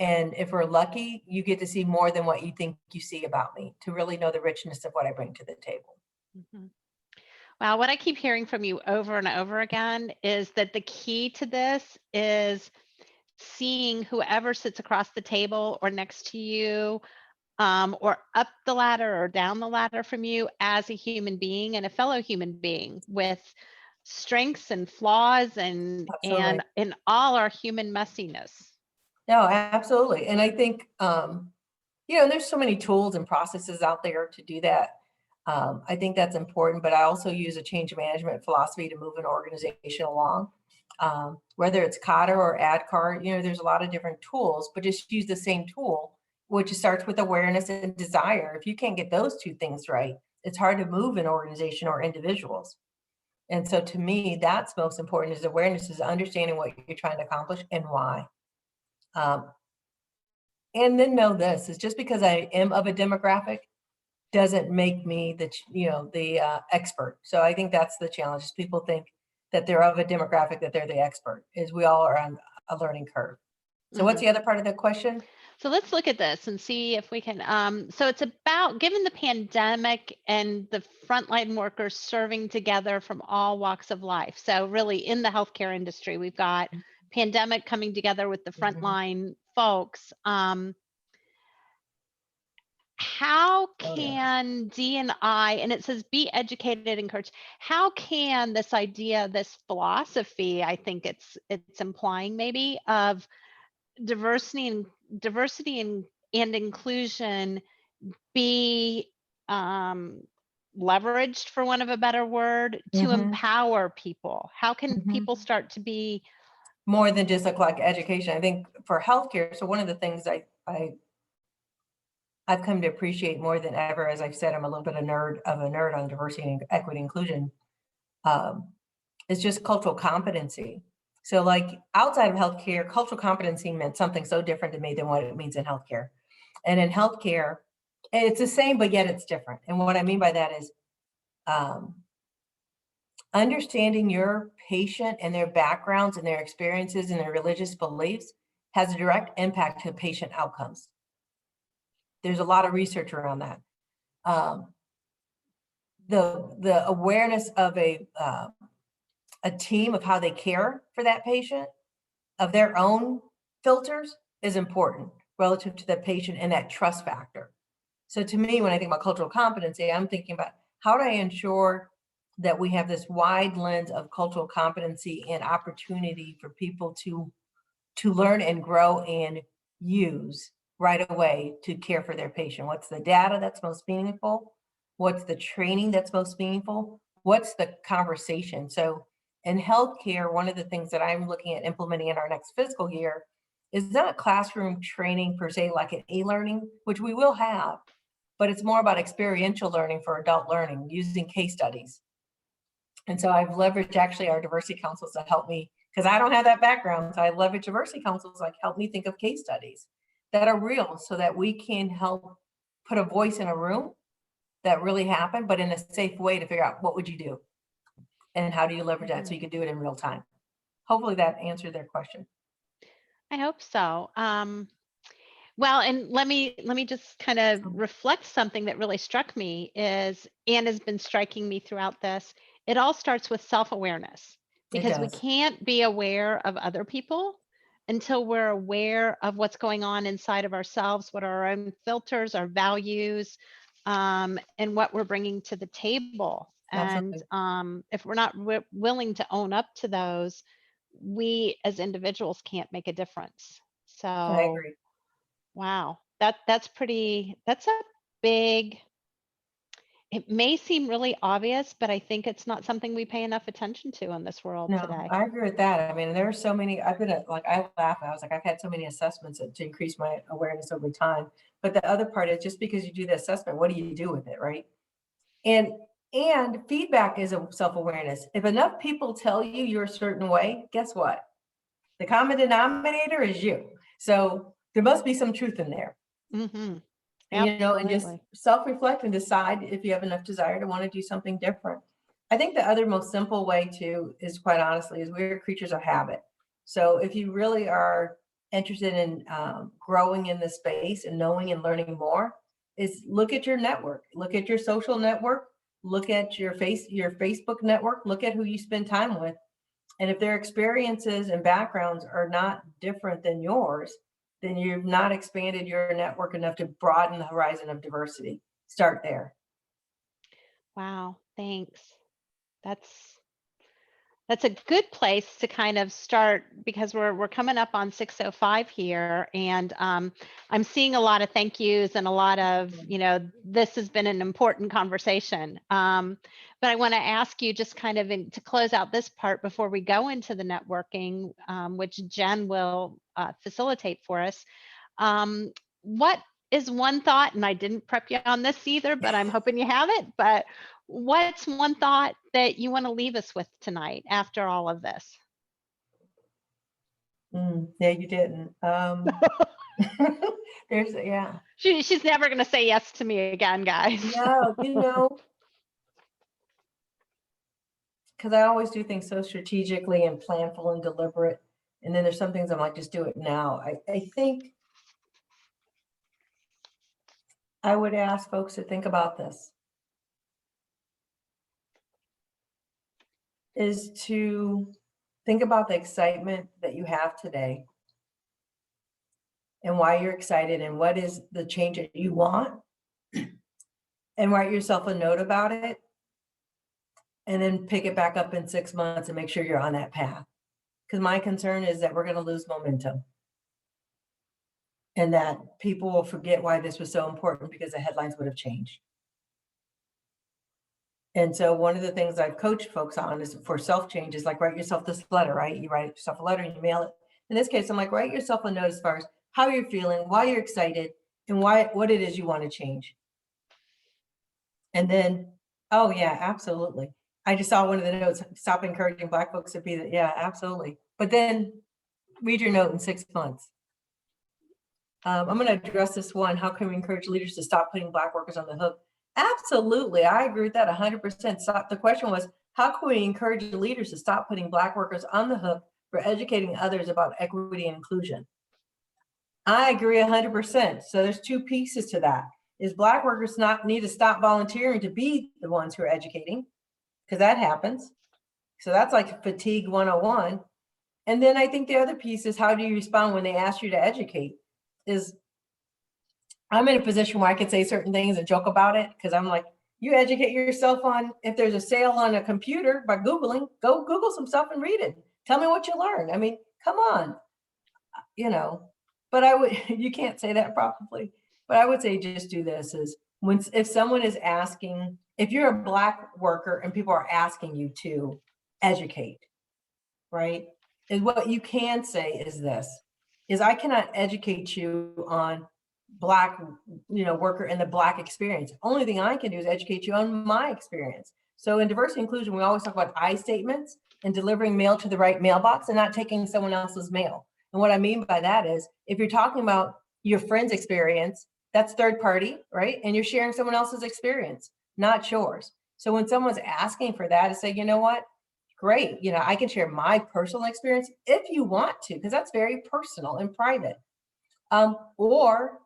And if we're lucky, you get to see more than what you think you see about me, to really know the richness of what I bring to the table. Mm-hmm. Well, what I keep hearing from you over and over again is that the key to this is seeing whoever sits across the table or next to you, or up the ladder or down the ladder from you as a human being and a fellow human being with strengths and flaws and in all our human messiness. No, absolutely. And I think, there's so many tools and processes out there to do that. I think that's important, but I also use a change management philosophy to move an organization along. Whether it's CODR or ADCAR, there's a lot of different tools, but just use the same tool, which starts with awareness and desire. If you can't get those two things right, it's hard to move an organization or individuals. And so to me, that's most important, is awareness, is understanding what you're trying to accomplish and why. And then know this, is just because I am of a demographic doesn't make me the expert. So I think that's the challenge, is people think that they're of a demographic, that they're the expert, is we all are on a learning curve. So what's the other part of the question? So let's look at this and see if we can, so it's about, given the pandemic and the frontline workers serving together from all walks of life. So really in the healthcare industry, we've got pandemic coming together with the frontline folks. How can D&I, and it says be educated and encouraged, how can this idea, this philosophy, I think it's implying maybe, of diversity and inclusion be leveraged, for want of a better word, to empower people? How can people start to be more than just like education? I think for healthcare, so one of the things I've come to appreciate more than ever, as I've said, I'm a little bit of a nerd on diversity and equity inclusion, is just cultural competency. So like outside of healthcare, cultural competency meant something so different to me than what it means in healthcare. And in healthcare, it's the same, but yet it's different. And what I mean by that is understanding your patient and their backgrounds and their experiences and their religious beliefs has a direct impact to patient outcomes. There's a lot of research around that. The awareness of a team, of how they care for that patient, of their own filters, is important relative to the patient and that trust factor. So to me, when I think about cultural competency, I'm thinking about how do I ensure that we have this wide lens of cultural competency and opportunity for people to learn and grow and use right away to care for their patient. What's the data that's most meaningful? What's the training that's most meaningful? What's the conversation? So in healthcare, one of the things that I'm looking at implementing in our next fiscal year is not classroom training per se, like an e-learning, which we will have, but it's more about experiential learning for adult learning, using case studies. And so I've leveraged actually our diversity councils to help me, because I don't have that background. So I leverage diversity councils, like help me think of case studies that are real so that we can help put a voice in a room that really happened, but in a safe way to figure out what would you do and how do you leverage that so you can do it in real time. Hopefully that answered their question. I hope so. Well, and let me just kind of reflect something that really struck me is, and has been striking me throughout this. It all starts with self-awareness, because we does. can't be aware of other people until we're aware of what's going on inside of ourselves, what are our own filters, our values, and what we're bringing to the table. Absolutely. And if we're not willing to own up to those, we as individuals can't make a difference. I So, agree. wow, that's a big, it may seem really obvious, but I think it's not something we pay enough attention to in this world No, today. I agree with that. I mean, there are so many, I've been like, I laugh. I was like, I've had so many assessments to increase my awareness over time. But the other part is just because you do the assessment, what do you do with it, right? And feedback is a self-awareness. If enough people tell you you're a certain way, guess what? The common denominator is you. So there must be some truth in there. Mm-hmm. And, you know, and just Absolutely. self-reflect and decide if you have enough desire to want to do something different. I think the other most simple way to is, quite honestly, is we're creatures of habit. So if you really are interested in growing in this space and knowing and learning more, is look at your network, look at your social network, look at your Facebook network, look at who you spend time with. And if their experiences and backgrounds are not different than yours, then you've not expanded your network enough to broaden the horizon of diversity. Start there. Wow, thanks. That's a good place to kind of start, because we're coming up on 6:05 here, and I'm seeing a lot of thank yous and a lot of, this has been an important conversation. But I want to ask you just kind of to close out this part before we go into the networking, which Jen will facilitate for us. What is one thought, and I didn't prep you on this either, but I'm hoping you have it, but what's one thought that you want to leave us with tonight after all of this? Yeah, you didn't. Yeah. She's never going to say yes to me again, guys. No, because I always do things so strategically and planful and deliberate. And then there's some things I'm like, just do it now. I think I would ask folks to think about this, is to think about the excitement that you have today and why you're excited and what is the change that you want, and write yourself a note about it, and then pick it back up in 6 months and make sure you're on that path. Because my concern is that we're going to lose momentum and that people will forget why this was so important because the headlines would have changed. And so one of the things I've coached folks on is for self-change is like, write yourself this letter, right? You write yourself a letter and you mail it. In this case, I'm like, write yourself a note as far as how you're feeling, why you're excited, and what it is you want to change. And then, oh yeah, absolutely. I just saw one of the notes, stop encouraging Black folks to be that. Yeah, absolutely. But then read your note in 6 months. I'm going to address this one. How can we encourage leaders to stop putting Black workers on the hook? Absolutely. I agree with that 100%. The question was, how can we encourage leaders to stop putting Black workers on the hook for educating others about equity and inclusion? I agree 100%. So there's two pieces to that. Is Black workers need to stop volunteering to be the ones who are educating, because that happens. So that's like fatigue 101. And then I think the other piece is, how do you respond when they ask you to educate? Is I'm in a position where I could say certain things and joke about it, because I'm like, you educate yourself on, if there's a sale on a computer by Googling, go Google some stuff and read it. Tell me what you learned. I mean, come on, but you can't say that probably, but I would say just do this is if someone is asking, if you're a Black worker and people are asking you to educate, right? And what you can say is this, is I cannot educate you on Black, worker and the Black experience. Only thing I can do is educate you on my experience. So in diversity inclusion, we always talk about I statements and delivering mail to the right mailbox and not taking someone else's mail. And what I mean by that is, if you're talking about your friend's experience, that's third party, right? And you're sharing someone else's experience, not yours. So when someone's asking for that, to say, you know what, great, I can share my personal experience if you want to, because that's very personal and private. Or,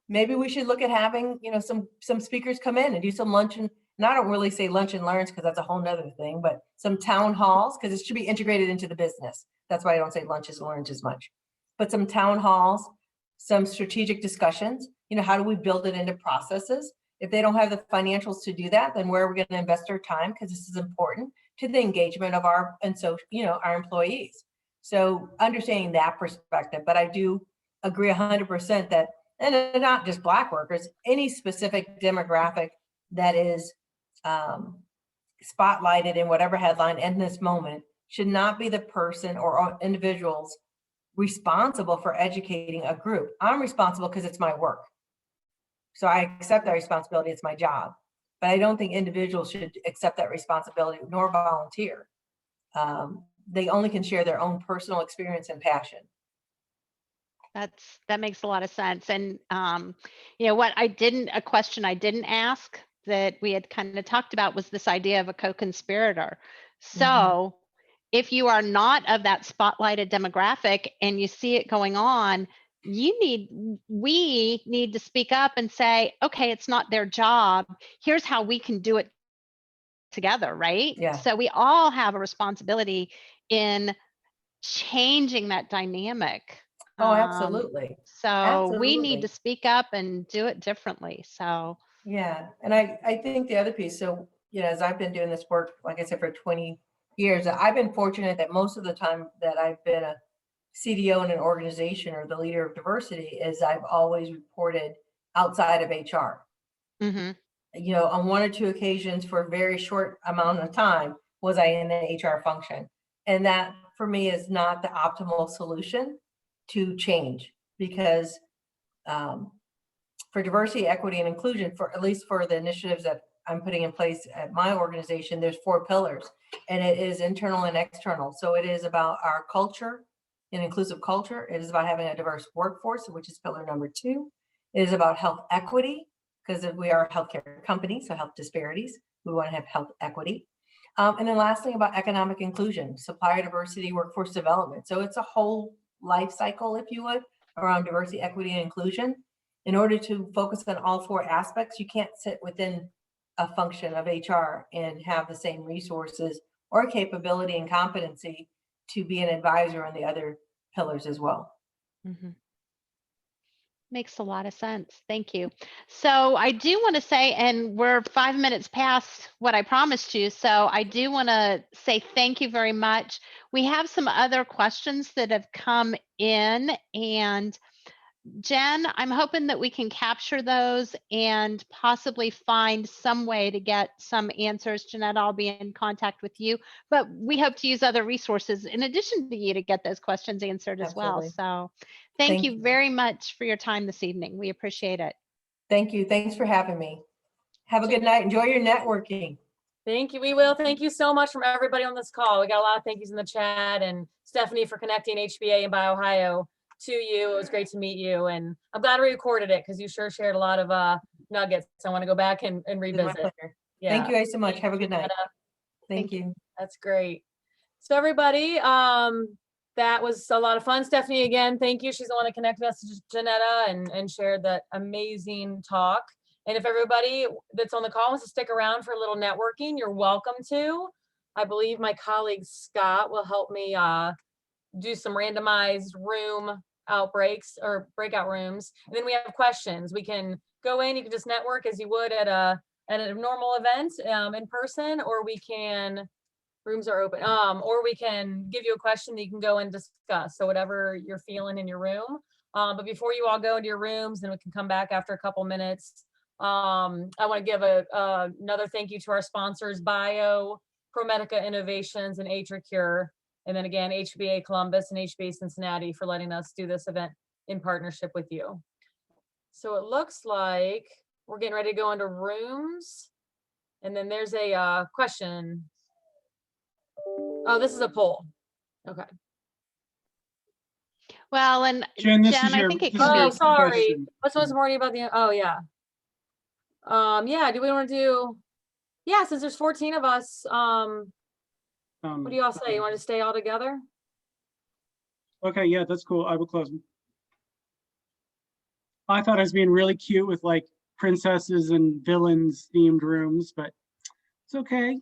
maybe we should look at having, some speakers come in and do some lunch and I don't really say lunch and learns because that's a whole nother thing, but some town halls, because it should be integrated into the business. That's why I don't say lunches and learns as much, but some town halls, some strategic discussions, how do we build it into processes? If they don't have the financials to do that, then where are we going to invest our time? Because this is important to the engagement of our employees. So understanding that perspective, but I do agree 100% that, and not just Black workers, any specific demographic that is spotlighted in whatever headline in this moment should not be the person or individuals responsible for educating a group. I'm responsible because it's my work. So I accept that responsibility, it's my job. But I don't think individuals should accept that responsibility nor volunteer. They only can share their own personal experience and passion. That makes a lot of sense. And a question I didn't ask that we had kind of talked about was this idea of a co-conspirator. So if you are not of that spotlighted demographic and you see it going on, we need to speak up and say, okay, it's not their job. Here's how we can do it together, right? Yeah. So we all have a responsibility in changing that dynamic. Oh, absolutely. So we need to speak up and do it differently. So yeah, and I think the other piece, so as I've been doing this work, like I said, for 20 years, I've been fortunate that most of the time that I've been a CDO in an organization or the leader of diversity is I've always reported outside of HR. On one or two occasions for a very short amount of time was I in the HR function. And that for me is not the optimal solution to change, because for diversity, equity, and inclusion, for at least for the initiatives that I'm putting in place at my organization, there's 4 pillars, and it is internal and external. So it is about our culture, an inclusive culture. It is about having a diverse workforce, which is pillar number 2. It is about health equity, because we are a healthcare company, so health disparities, we want to have health equity. And then lastly, about economic inclusion, supplier diversity, workforce development. So it's a whole life cycle, if you would, around diversity, equity, and inclusion. In order to focus on all 4 aspects, you can't sit within a function of HR and have the same resources or capability and competency to be an advisor on the other pillars as well. Makes a lot of sense. Thank you. So I do want to say, and we're 5 minutes past what I promised you, so I do want to say thank you very much. We have some other questions that have come in, and Jen, I'm hoping that we can capture those and possibly find some way to get some answers. Jeanette, I'll be in contact with you, but we hope to use other resources in addition to you to get those questions answered as well. So thank you very much for your time this evening. We appreciate it. Thank you. Thanks for having me. Have a good night. Enjoy your networking. Thank you. We will. Thank you so much from everybody on this call. We got a lot of thank yous in the chat, and Stephanie for connecting HBA and BioOhio to you. It was great to meet you, and I'm glad we recorded it because you sure shared a lot of nuggets. I want to go back and revisit. Yeah. Thank you guys so much. Have a good night. Thank you. That's great. So everybody, that was a lot of fun. Stephanie, again, thank you. She's the one that connected us to Jeanetta and shared that amazing talk. And if everybody that's on the call wants to stick around for a little networking, you're welcome to. I believe my colleague Scott will help me do some randomized room outbreaks or breakout rooms. And then we have questions. We can go in, you can just network as you would at a normal event in person, or we can, rooms are open, or we can give you a question that you can go and discuss. So whatever you're feeling in your room. But before you all go into your rooms, then we can come back after a couple minutes. I want to give another thank you to our sponsors, Bio, ProMedica Innovations, and AtriCure. And then again, HBA Columbus and HBA Cincinnati for letting us do this event in partnership with you. So it looks like we're getting ready to go into rooms. And then there's a question. Oh, this is a poll. Okay. Well, and Jen, this Jen, is I your, think it this could is your Oh, be, sorry. question. What's most important about the, oh, yeah. Yeah, do we want to do, yeah, since there's 14 of us, what do you all say? You want to stay all together? Okay, yeah, that's cool. I will close them. I thought I was being really cute with like princesses and villains themed rooms, but it's okay.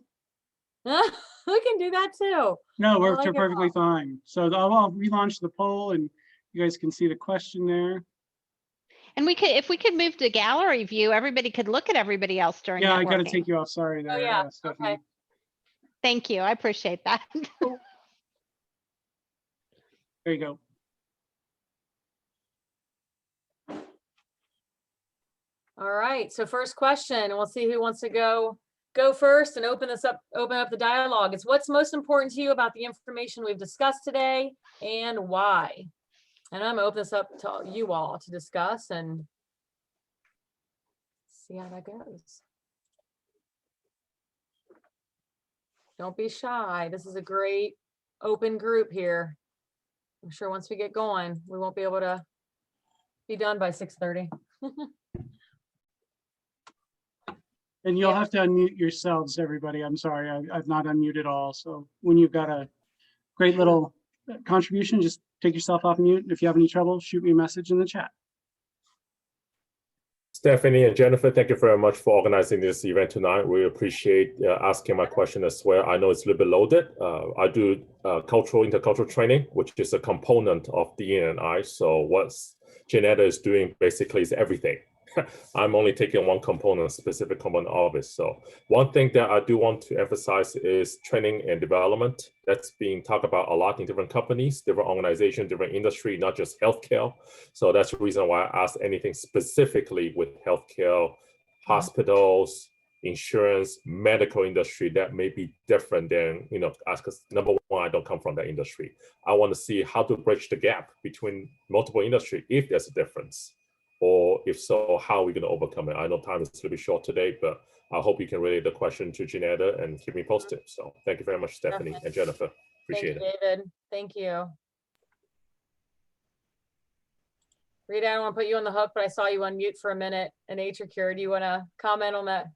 We can do that too. No, I we're like it perfectly fine. So I'll relaunch the poll and you guys can see the question there. and we could, if we could move to gallery view, everybody could look at everybody else during Yeah, I got to networking. take you off. Sorry there, yeah, Stephanie. okay. Thank you. I appreciate that. There you go. All right, so first question, and we'll see who wants to go first and open up the dialogue. It's what's most important to you about the information we've discussed today and why? And I'm gonna open this up to you all to discuss and see how that goes. Don't be shy. This is a great open group here. I'm sure once we get going, we won't be able to be done by 6:30. And you'll Yeah. have to unmute yourselves, everybody. I'm sorry, I've not unmuted all. So when you've got a great little contribution, just take yourself off mute. If you have any trouble, shoot me a message in the chat. Stephanie and Jennifer, thank you very much for organizing this event tonight. We appreciate asking my question as well. I know it's a little bit loaded. I do intercultural training, which is a component of D&I. So what Jeanetta is doing basically is everything. I'm only taking one component, specific component of it. So one thing that I do want to emphasize is training and development. That's being talked about a lot in different companies, different organizations, different industry, not just healthcare. So that's the reason why I asked anything specifically with healthcare, hospitals, insurance, medical industry that may be different than, because number one, I don't come from that industry. I want to see how to bridge the gap between multiple industry if there's a difference. Or if so, how are we going to overcome it? I know time is a little bit short today, but I hope you can relay the question to Jeanetta and keep me posted. So thank you very much, Stephanie and Jennifer. Appreciate Thank you, it. David. Thank you. Rita, I don't want to put you on the hook, but I saw you unmute for a minute. And AtriCure, do you want to comment on that,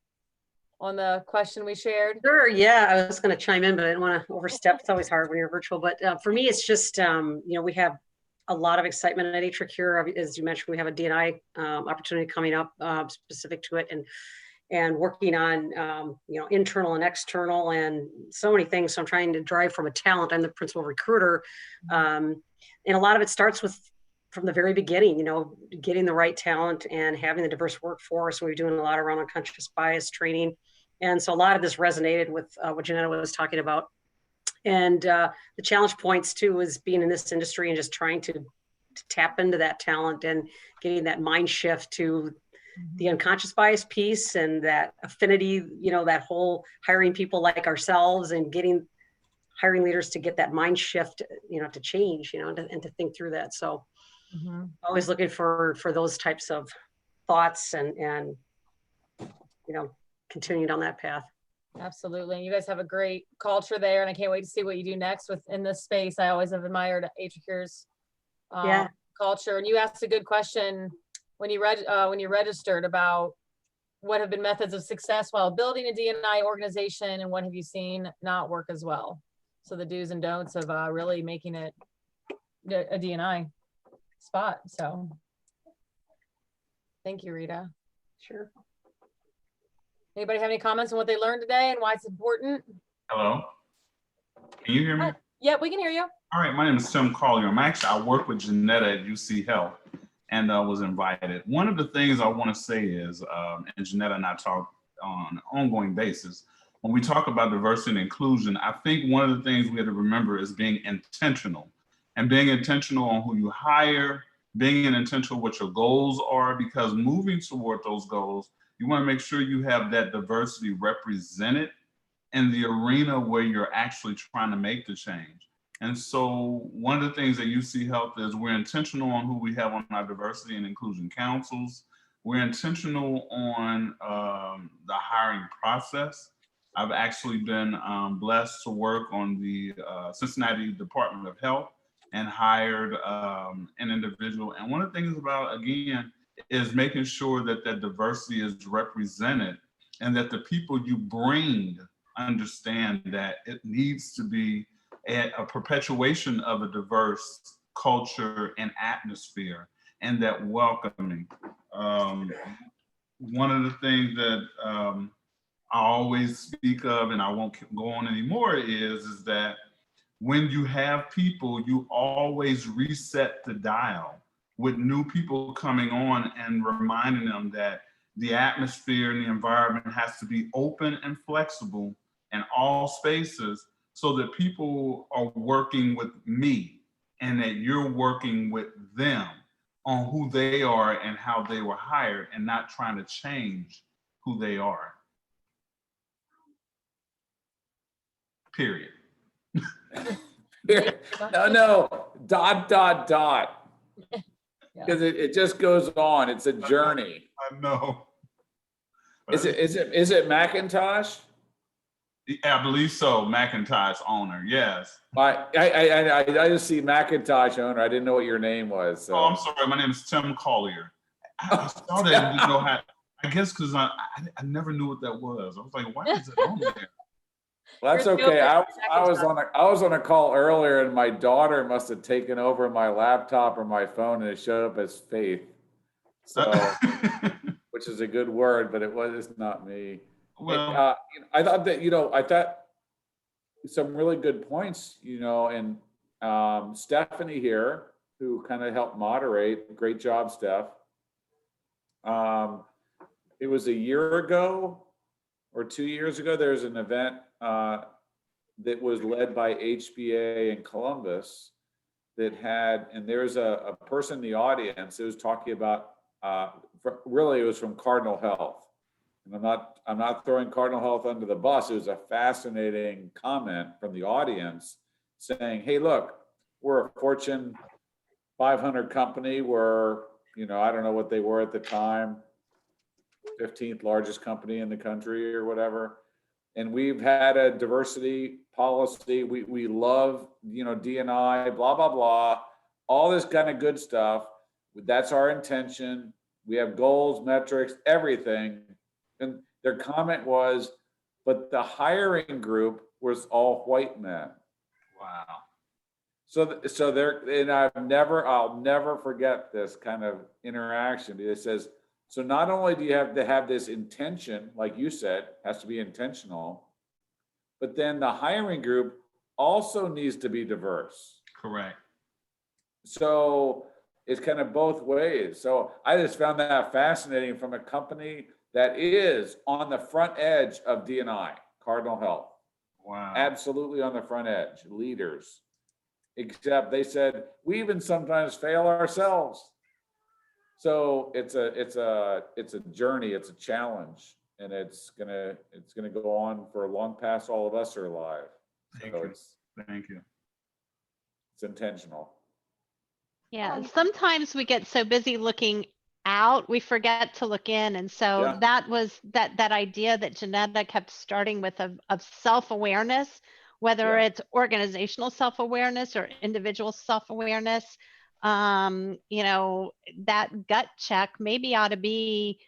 on the question we shared? Sure. Yeah, I was going to chime in, but I didn't want to overstep. It's always hard when you're virtual. But for me, it's just, we have a lot of excitement at AtriCure. As you mentioned, we have a D&I opportunity coming up specific to it, and working on internal and external and so many things. So I'm trying to drive from a talent. I'm the principal recruiter, and a lot of it starts with from the very beginning. Getting the right talent and having the diverse workforce. We're doing a lot around unconscious bias training, and so a lot of this resonated with what Jeanetta was talking about. And the challenge points too is being in this industry and just trying to tap into that talent and getting that mind shift to the unconscious bias piece and that affinity, that whole hiring people like ourselves and hiring leaders to get that mind shift, to change, and to think through that. So always looking for those types of thoughts and continuing down that path. Absolutely. You guys have a great culture there, and I can't wait to see what you do next in this space. I always have admired AtriCure's culture. And you asked a good question when you registered about what have been methods of success while building a D&I organization, and what have you seen not work as well. So the do's and don'ts of really making it a D&I spot. So thank you, Rita. Sure. Anybody have any comments on what they learned today and why it's important? Hello, can you hear me? Yeah, we can hear you. All right, my name is Tim Collier. I work with Jeanetta at UC Health and was invited. One of the things I want to say is, and Jeanetta and I talk on an ongoing basis, when we talk about diversity and inclusion, I think one of the things we have to remember is being intentional, and being intentional on who you hire, being intentional what your goals are, because moving toward those goals, you want to make sure you have that diversity represented in the arena where you're actually trying to make the change. And so one of the things at UC Health is we're intentional on who we have on our diversity and inclusion councils. We're intentional on the hiring process. I've actually been blessed to work on the Cincinnati Department of Health and hired an individual. And one of the things about, again, is making sure that that diversity is represented and that the people you bring understand that it needs to be a perpetuation of a diverse culture and atmosphere, and that welcoming. One of the things that I always speak of, and I won't go on anymore, is that when you have people, you always reset the dial with new people coming on and reminding them that the atmosphere and the environment has to be open and flexible in all spaces, so that people are working with me and that you're working with them on who they are and how they were hired, and not trying to change who they are. Period. No, dot, dot, dot. Because it just goes on. It's a journey. I know. Is it Macintosh? I believe so. Macintosh owner, yes. I just see Macintosh owner. I didn't know what your name was. So. Oh, I'm sorry. My name is Tim Collier. I saw that and didn't know how. I guess because I never knew what that was. I was like, why is it on there? Well, that's okay. I was on a call earlier, and my daughter must have taken over my laptop or my phone, and it showed up as Faith. So, which is a good word, but it's not me. Well, I thought that some really good points, and Stephanie here, who kind of helped moderate. Great job, Steph. It was a year ago or 2 years ago, there was an event that was led by HBA in Columbus that had, and there's a person in the audience that was talking about, really it was from Cardinal Health. And I'm not throwing Cardinal Health under the bus. It was a fascinating comment from the audience saying, hey, look, we're a Fortune 500 company. We're, I don't know what they were at the time, 15th largest company in the country or whatever. And we've had a diversity policy. We love, D&I, blah, blah, blah, all this kind of good stuff. That's our intention. We have goals, metrics, everything. And their comment was, but the hiring group was all white men. wow. So there, and I'll never forget this kind of interaction. It says, so not only do you have to have this intention, like you said, has to be intentional, but then the hiring group also needs to be diverse. Correct. So it's kind of both ways. So I just found that fascinating from a company that is on the front edge of D&I, Cardinal Health. Wow. Absolutely on the front edge, leaders. Except they said, we even sometimes fail ourselves. So it's a journey, it's a challenge, and it's gonna go on for long past all of us are alive. Thank So you. Thank you. it's intentional. Yeah, sometimes we get so busy looking out, we forget to look in. And so Yeah. that was that idea that Jeanetta kept starting with of self-awareness, whether it's organizational self-awareness or individual self-awareness. That gut check maybe ought to be,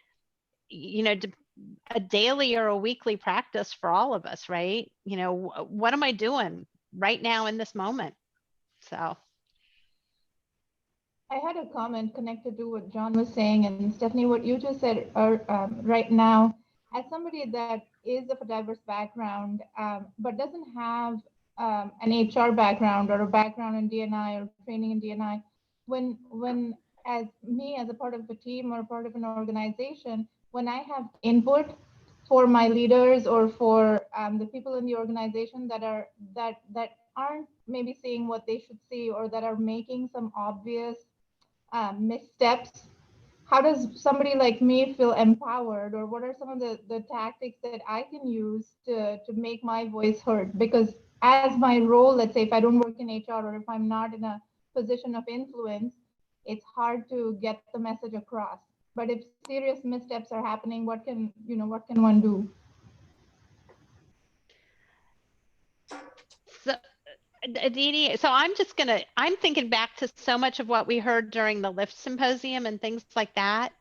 a daily or a weekly practice for all of us, right? What am I doing right now in this moment? So. I had a comment connected to what John was saying, and Stephanie, what you just said right now, as somebody that is of a diverse background, but doesn't have an HR background or a background in D&I or training in D&I, when as a part of a team or part of an organization, when I have input for my leaders or for the people in the organization that aren't maybe seeing what they should see, or that are making some obvious missteps, how does somebody like me feel empowered, or what are some of the tactics that I can use to make my voice heard? Because as my role, let's say if I don't work in HR or if I'm not in a position of influence, it's hard to get the message across. But if serious missteps are happening, what can one do? So, Aditi, so I'm thinking back to so much of what we heard during the Lift Symposium and things like that.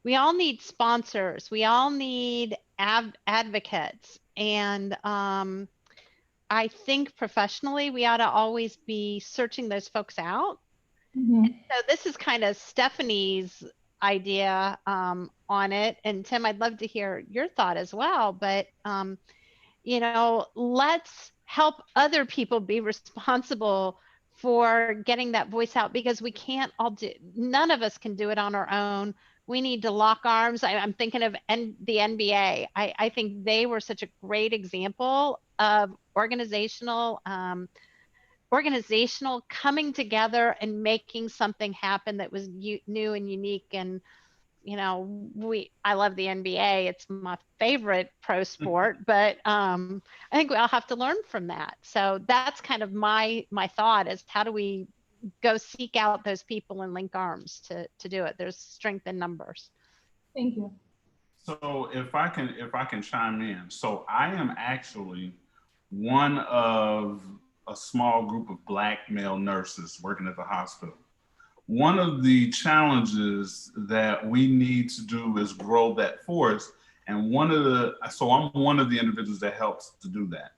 We all need sponsors. We all need advocates. And I think professionally, we ought to always be searching those folks out. Mhm. So this is kind of Stephanie's idea on it. And Tim, I'd love to hear your thought as well. But, let's help other people be responsible for getting that voice out, because we can't none of us can do it on our own. We need to lock arms. I'm thinking of the NBA. I think they were such a great example of organizational coming together and making something happen that was new and unique. And I love the NBA. It's my favorite pro sport, but I think we all have to learn from that. So that's kind of my thought, is how do we go seek out those people and link arms to do it? There's strength in numbers. Thank you. So if I can chime in. So I am actually one of a small group of Black male nurses working at the hospital. One of the challenges that we need to do is grow that force. And so I'm one of the individuals that helps to do that.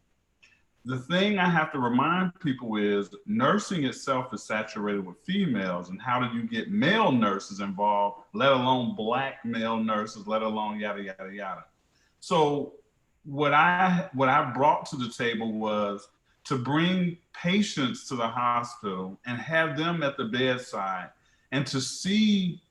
The thing I have to remind people is nursing itself is saturated with females, and how do you get male nurses involved, let alone Black male nurses, let alone yada, yada, yada. So what I brought to the table was to bring patients to the hospital and have them at the bedside, and to see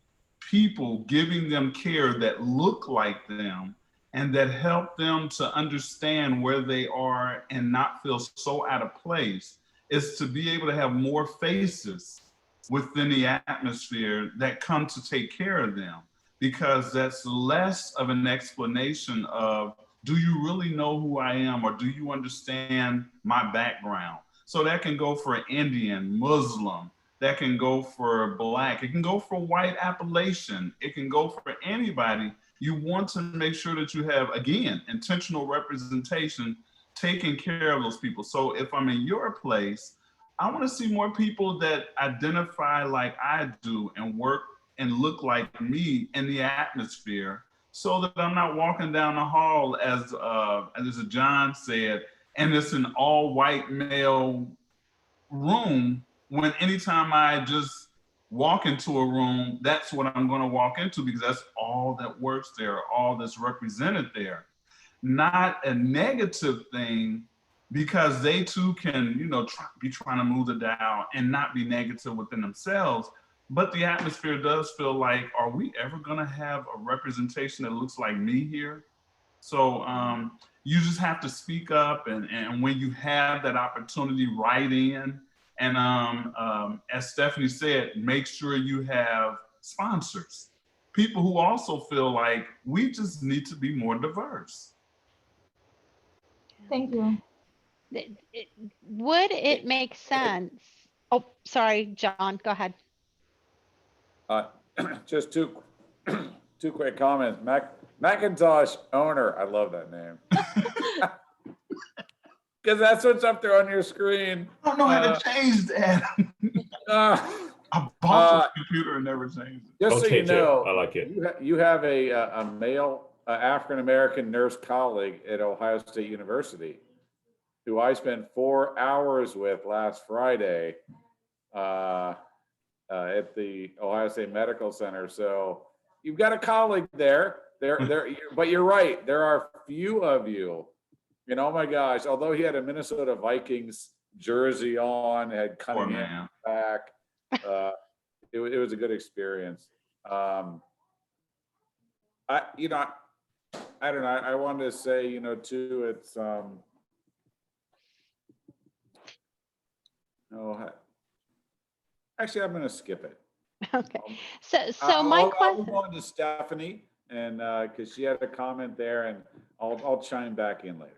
people giving them care that look like them and that help them to understand where they are and not feel so out of place, is to be able to have more faces within the atmosphere that come to take care of them, because that's less of an explanation of, do you really know who I am, or do you understand my background? So that can go for Indian, Muslim, that can go for Black, it can go for white Appalachian, it can go for anybody. You want to make sure that you have, again, intentional representation, taking care of those people. So if I'm in your place, I want to see more people that identify like I do and work and look like me in the atmosphere, so that I'm not walking down the hall, as John said, and it's an all white male room, when anytime I just walk into a room, that's what I'm going to walk into, because that's all that works there, all that's represented there. Not a negative thing, because they too can, be trying to move the dial and not be negative within themselves. But the atmosphere does feel like, are we ever going to have a representation that looks like me here? So you just have to speak up, and when you have that opportunity, write in. And as Stephanie said, make sure you have sponsors, people who also feel like we just need to be more diverse. Thank you. Would it make sense? Oh, sorry, John, go ahead. Just two quick comments. Macintosh owner, I love that name. Because that's what's up there on your screen. I don't know how to change that. I bought this computer and never changed it. Just so you know, I like it. You have a male African-American nurse colleague at Ohio State University, who I spent 4 hours with last Friday at the Ohio State Medical Center. So you've got a colleague there. But you're right. There are few of you. And oh my gosh, although he had a Minnesota Vikings jersey on, had Cunningham back, it was a good experience. I don't know. I wanted to say, too, it's actually, I'm going to skip it. Okay. So my question. I'll move on to Stephanie, and because she had a comment there, and I'll chime back in later.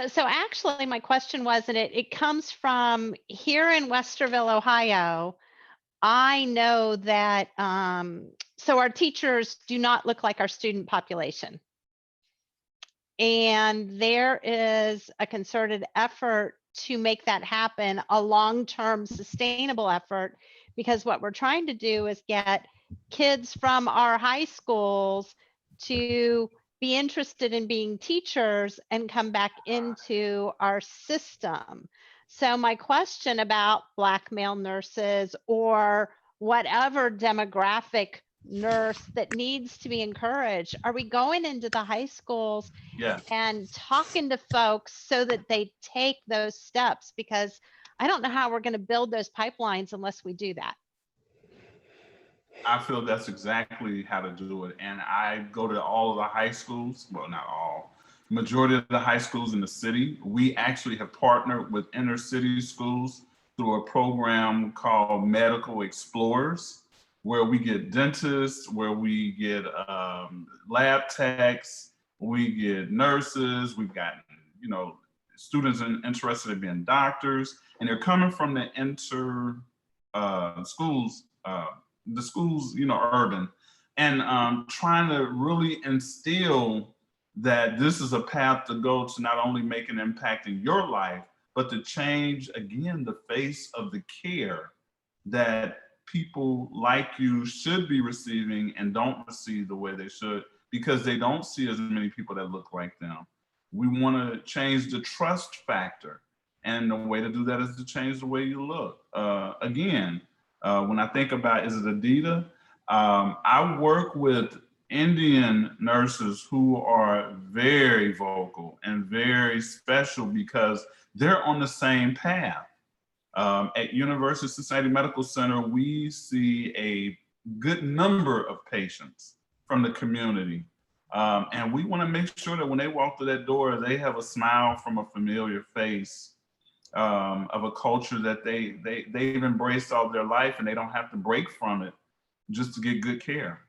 So actually, my question was, and it comes from here in Westerville, Ohio. I know that So our teachers do not look like our student population. And there is a concerted effort to make that happen, a long-term sustainable effort, because what we're trying to do is get kids from our high schools to be interested in being teachers and come back into our system. So my question about Black male nurses or whatever demographic nurse that needs to be encouraged, are we going into the high schools Yeah. and talking to folks so that they take those steps? Because I don't know how we're going to build those pipelines unless we do that. I feel that's exactly how to do it. And I go to all of the high schools, well, not all, majority of the high schools in the city. We actually have partnered with inner city schools through a program called Medical Explorers, where we get dentists, where we get lab techs, we get nurses, we've got, you know, students interested in being doctors, and they're coming from the schools, the schools, you know, urban, and trying to really instill that this is a path to go to not only make an impact in your life, but to change, again, the face of the care that people like you should be receiving and don't receive the way they should, because they don't see as many people that look like them. We want to change the trust factor. And the way to do that is to change the way you look. Again, when I think about, is it Adita? I work with Indian nurses who are very vocal and very special because they're on the same path. At University of Cincinnati Medical Center, we see a good number of patients from the community. And we want to make sure that when they walk through that door, they have a smile from a familiar face, of a culture that they've embraced all their life, and they don't have to break from it just to get good care.